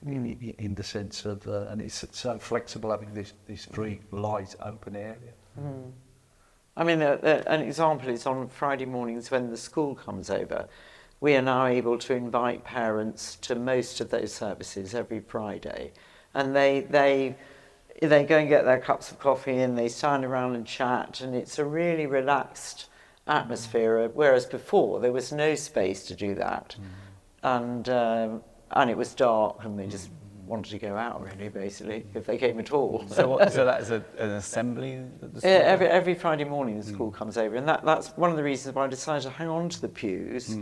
in the sense of, and it's so flexible having this free, light, open area. I mean, an example is on Friday mornings when the school comes over, we are now able to invite parents to most of those services every Friday. And they go and get their cups of coffee and they stand around and chat, and it's a really relaxed atmosphere, whereas before there was no space to do that. And it was dark and they just wanted to go out, really, basically, if they came at all. So that is an assembly? That the Yeah, every Friday morning the school comes over, and that's one of the reasons why I decided to hang on to the pews,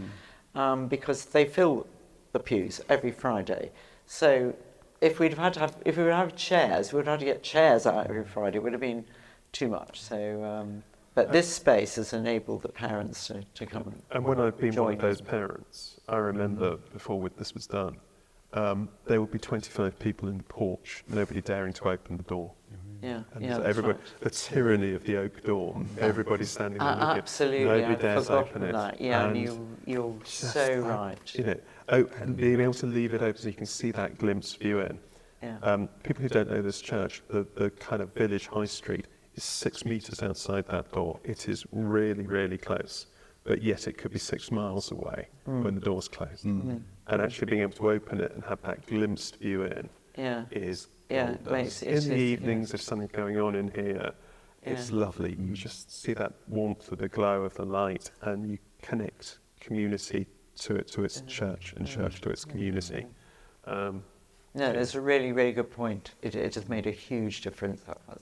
because they fill the pews every Friday. So if we would have chairs, we would have to get chairs out every Friday. It would have been too much. So, but this space has enabled the parents to come and when I've been one join of those parents, I remember before this was done, there would be 25 people in the porch, nobody daring to open the door. Yeah, And yeah, so that's everybody, right. the tyranny of the oak door, everybody's standing there looking, Absolutely, nobody I'd dares forgotten open it. that. Yeah, and And you're just so that, right. and being able to leave it open so you can see that glimpse view in. Yeah. People who don't know this church, the kind of village high street is 6 metres outside that door. It is really, really close, but yet it could be 6 miles away when the door's closed. And actually being able to open it and have that glimpsed view in Yeah. is Yeah, gold makes dust. it In is, the yeah. evenings, if something's going on in here, it's lovely. You just see that warmth of the glow of the light, and you connect community to its church, and church to its community. No, that's a really, really good point. It has made a huge difference. That has.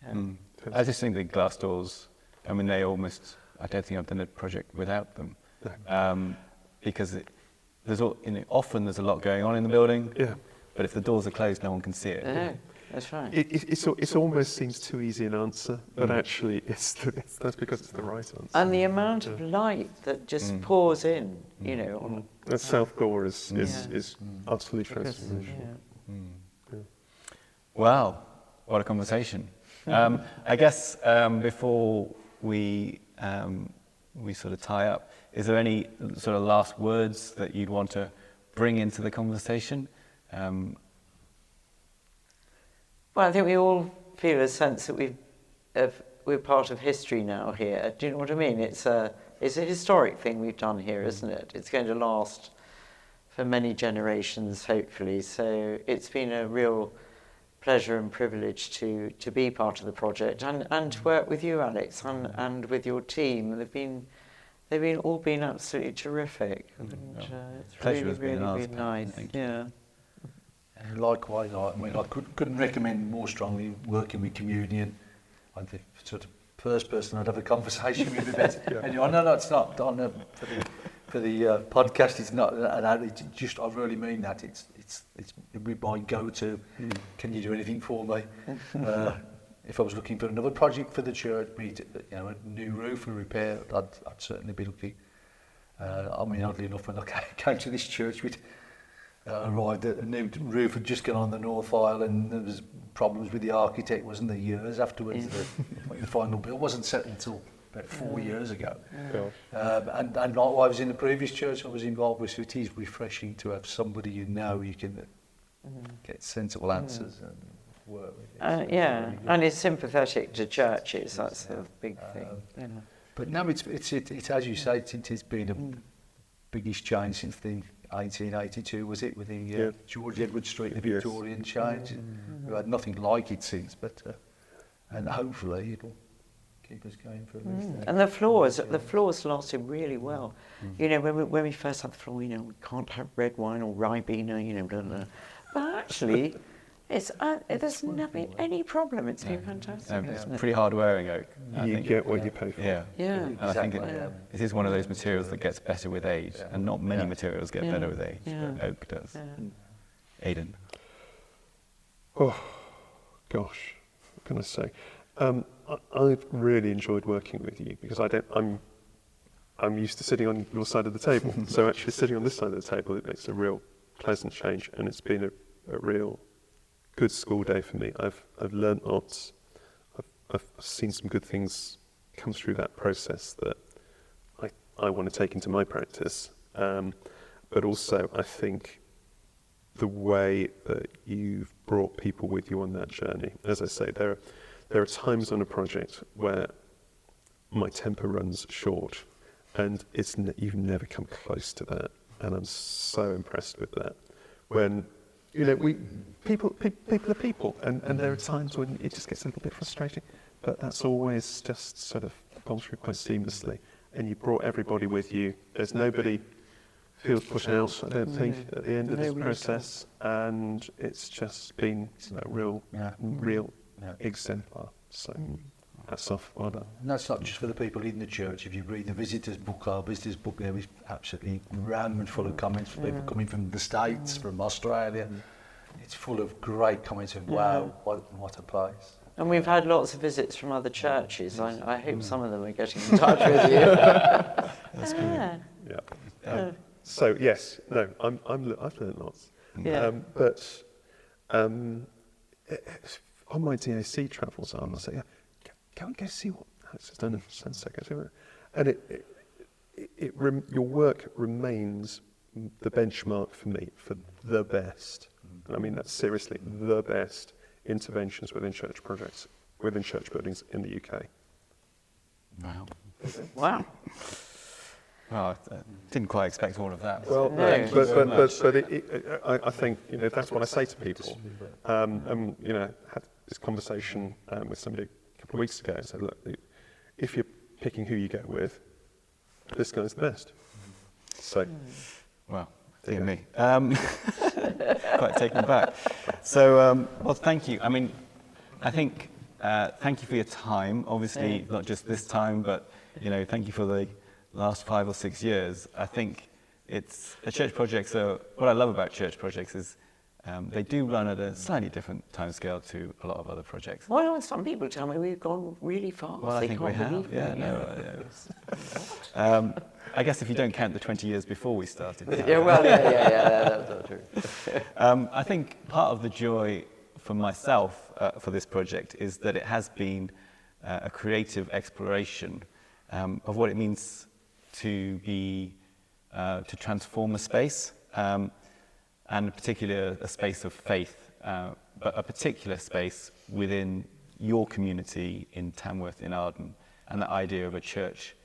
Yeah. I just think the glass doors, I mean, I don't think I've done a project without them. Because often there's a lot going on in the building, but if the doors are closed, no one can see it. No, that's right. It almost seems too easy an answer, but actually that's because it's the right answer. And the amount of light that just pours in, on The south door is utterly transformational. Wow, what a conversation. I guess before we sort of tie up, is there any sort of last words that you'd want to bring into the conversation? Well, I think we all feel a sense that we're part of history now here. Do you know what I mean? It's a historic thing we've done here, isn't it? It's going to last many generations, hopefully. So it's been a real pleasure and privilege to be part of the project and to work with you, Alex, and with your team. They've all been absolutely terrific. And, it's Pleasure has really, been ours, been Pat. nice. Thank you. Yeah. And likewise, I couldn't recommend more strongly working with communion. I'm the sort of first person I'd have a conversation with about it. Anyway, no, it's not on for the podcast. It's not an outreach. Just I really mean that. It's my go-to. Can you do anything for me? If I was looking for another project for the church, be it, a new roof or repair, I'd certainly be looking. I mean, oddly enough, when I came to this church, we'd arrived at a new roof had just gone on the north aisle, and there was problems with the architect, wasn't there, years afterwards. The final bill wasn't set until about 4 years ago. And likewise in the previous church I was involved with, so it is refreshing to have somebody you can get sensible answers and work with. And it's sympathetic to churches. That's the big thing. But no, it's as you say, it's been a biggest change since the 1882, was it, with the George Edward Street, the Victorian change. We've had nothing like it since, but and hopefully it'll keep us going for at least. And the floors lasted really well. When we first had the floor, we can't have red wine or Ribena, blah, blah. But actually, there's never any problem. It's been fantastic. It's pretty hard wearing oak. You get what you pay for. Yeah. Yeah. And I think it is one of those materials that gets better with age, and not many materials get better with age, but oak does. Aidan. Oh, gosh, what can I say? I've really enjoyed working with you because I'm used to sitting on your side of the table. So actually sitting on this side of the table, it makes a real pleasant change, and it's been a real good school day for me. I've learnt lots. I've seen some good things come through that process that I want to take into my practice. But also, I think the way that you've brought people with you on that journey. As I say, there are times on a project where my temper runs short, and you've never come close to that. And I'm so impressed with that. When people are people, and there are times when it just gets a little bit frustrating, but that's always just sort of gone through quite seamlessly. And you brought everybody with you. There's nobody feels put out, I don't think, at the end of this process, and it's just been a real exemplar. So hats off, well done. And that's not just for the people in the church. If you read the visitors' book, our visitors' book, there is absolutely rammed full of comments from people coming from the States, from Australia. It's full of great comments of, wow, what a place. And we've had lots of visits from other churches. I hope some of them are getting in touch with you. That's brilliant. Yeah. So yes, no, I've learned lots. Yeah. But on my DAC travels, I'll say, go and go see what Alex has done in San. And your work remains the benchmark for me for the best. And I mean that seriously, the best interventions within church projects, within church buildings in the UK. Wow. Wow. Well, I didn't quite expect all of that. Well, No. but I think that's what I say to people. Had this conversation with somebody a couple of weeks ago. I said, look, if you're picking who you go with, this guy's the best. So, Well, dear me. Quite taken aback. So, well, thank you. I mean, I think thank you for your time. Obviously, not just this time, but thank you for the last 5 or 6 years. I think it's the church projects are what I love about church projects is they do run at a slightly different timescale to a lot of other projects. Well, some people tell me we've gone really fast. Well, I think we have. I guess if you don't count the 20 years before we started. That's not true. I think part of the joy for myself for this project is that it has been a creative exploration of what it means to to transform a space, and particularly a space of faith, but a particular space within your community in Tanworth-in-Arden, and the idea of a church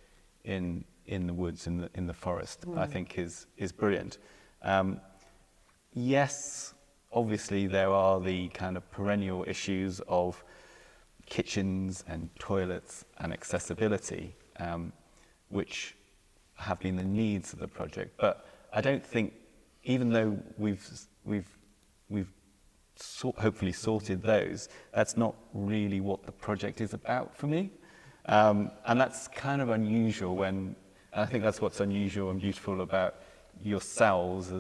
in the woods, in the forest, I think is brilliant. Yes, obviously there are the kind of perennial issues of kitchens and toilets and accessibility, which have been the needs of the project. But I don't think, even though we've hopefully sorted those, that's not really what the project is about for me. And that's kind of unusual and I think that's what's unusual and beautiful about yourselves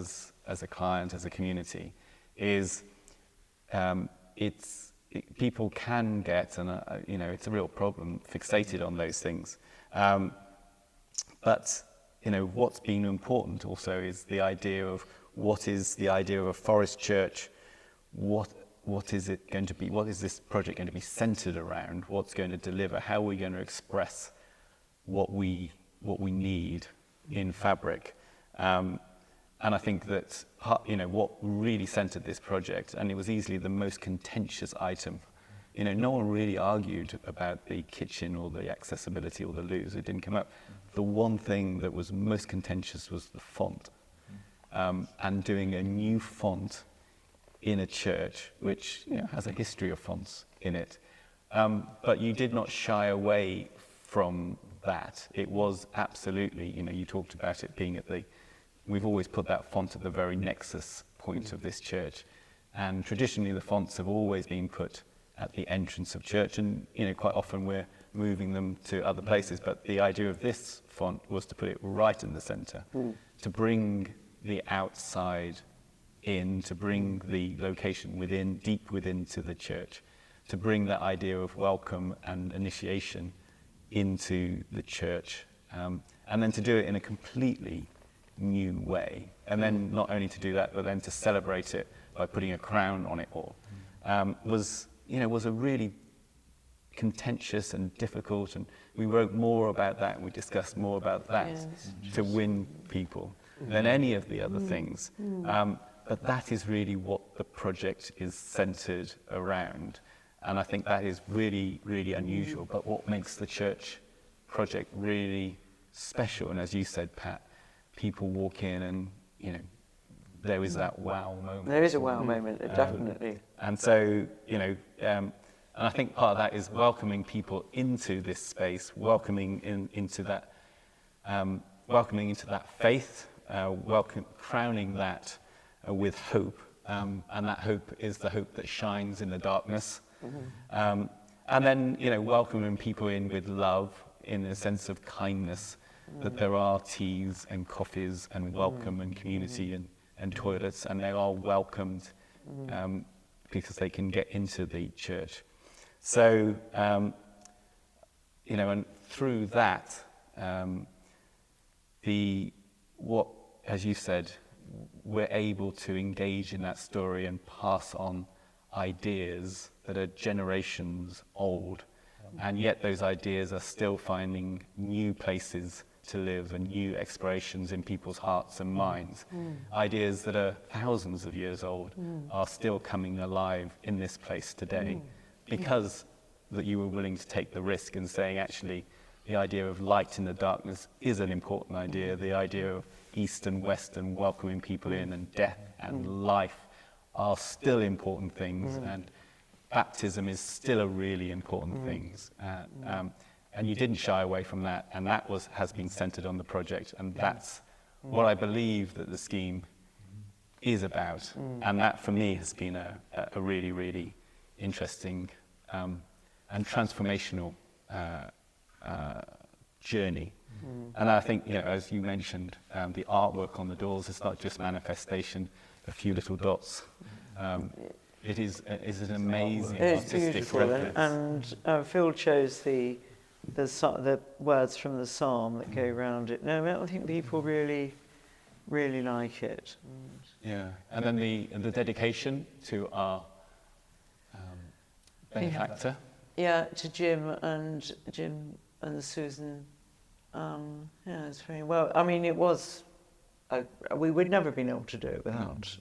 as a client, as a community, is people can get, and it's a real problem, fixated on those things. But what's been important also is the idea of what is the idea of a forest church. What is it going to be? What is this project going to be centered around? What's going to deliver? How are we going to express what we need in fabric? And I think that what really centered this project, and it was easily the most contentious item. No one really argued about the kitchen or the accessibility or the loos. It didn't come up. The one thing that was most contentious was the font, and doing a new font in a church, which has a history of fonts in it. But you did not shy away from that. It was absolutely, you talked about it being we've always put that font at the very nexus point of this church. And traditionally the fonts have always been put at the entrance of church, and quite often we're moving them to other places. But the idea of this font was to put it right in the center, to bring the outside in, to bring the location deep within to the church, to bring that idea of welcome and initiation into the church, and then to do it in a completely new way. And then not only to do that, but then to celebrate it by putting a crown on it all, was a really contentious and difficult, and we wrote more about that and we discussed more about that to win people than any of the other things. But that is really what the project is centered around. And I think that is really, really unusual. But what makes the church project really special, and as you said, Pat, people walk in and, there is that wow moment. There is a wow moment, definitely. And so, and I think part of that is welcoming people into this space, welcoming into that faith, crowning that with hope, and that hope is the hope that shines in the darkness. And then, welcoming people in with love, in a sense of kindness, that there are teas and coffees and welcome and community and toilets, and they are welcomed because they can get into the church. So, and through that, as you said, we're able to engage in that story and pass on ideas that are generations old, and yet those ideas are still finding new places to live and new explorations in people's hearts and minds. Ideas that are thousands of years old are still coming alive in this place today, because that you were willing to take the risk and saying, actually, the idea of light in the darkness is an important idea. The idea of East and West and welcoming people in, and death and life are still important things, and baptism is still a really important thing. And you didn't shy away from that, and that has been centered on the project, and that's what I believe that the scheme is about. And that, for me, has been a really, really interesting and transformational journey. And I think, as you mentioned, the artwork on the doors is not just manifestation, a few little dots. It is an amazing artistic reference. And Phil chose the words from the psalm that go around it. No, I think people really, really like it. Yeah, and then the dedication to our benefactor. Yeah, to Jim and Susan. It's very well. I mean, it was. We would never have been able to do it without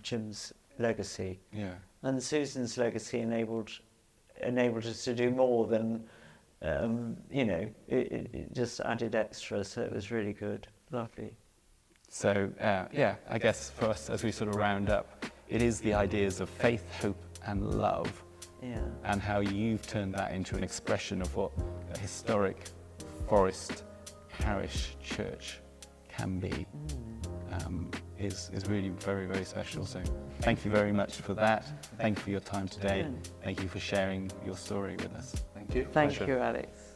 Jim's legacy. Yeah. And Susan's legacy enabled us to do more than, it just added extra. So it was really good, lovely. So, yeah, I guess for us, as we sort of round up, it is the ideas of faith, hope, and love, Yeah. and how you've turned that into an expression of what a historic Forest parish church can be, is really very, very special. So thank you very much for that. Thank you for your time today. Thank you for sharing your story with us. Thank you. Thank Pleasure. you, Alex.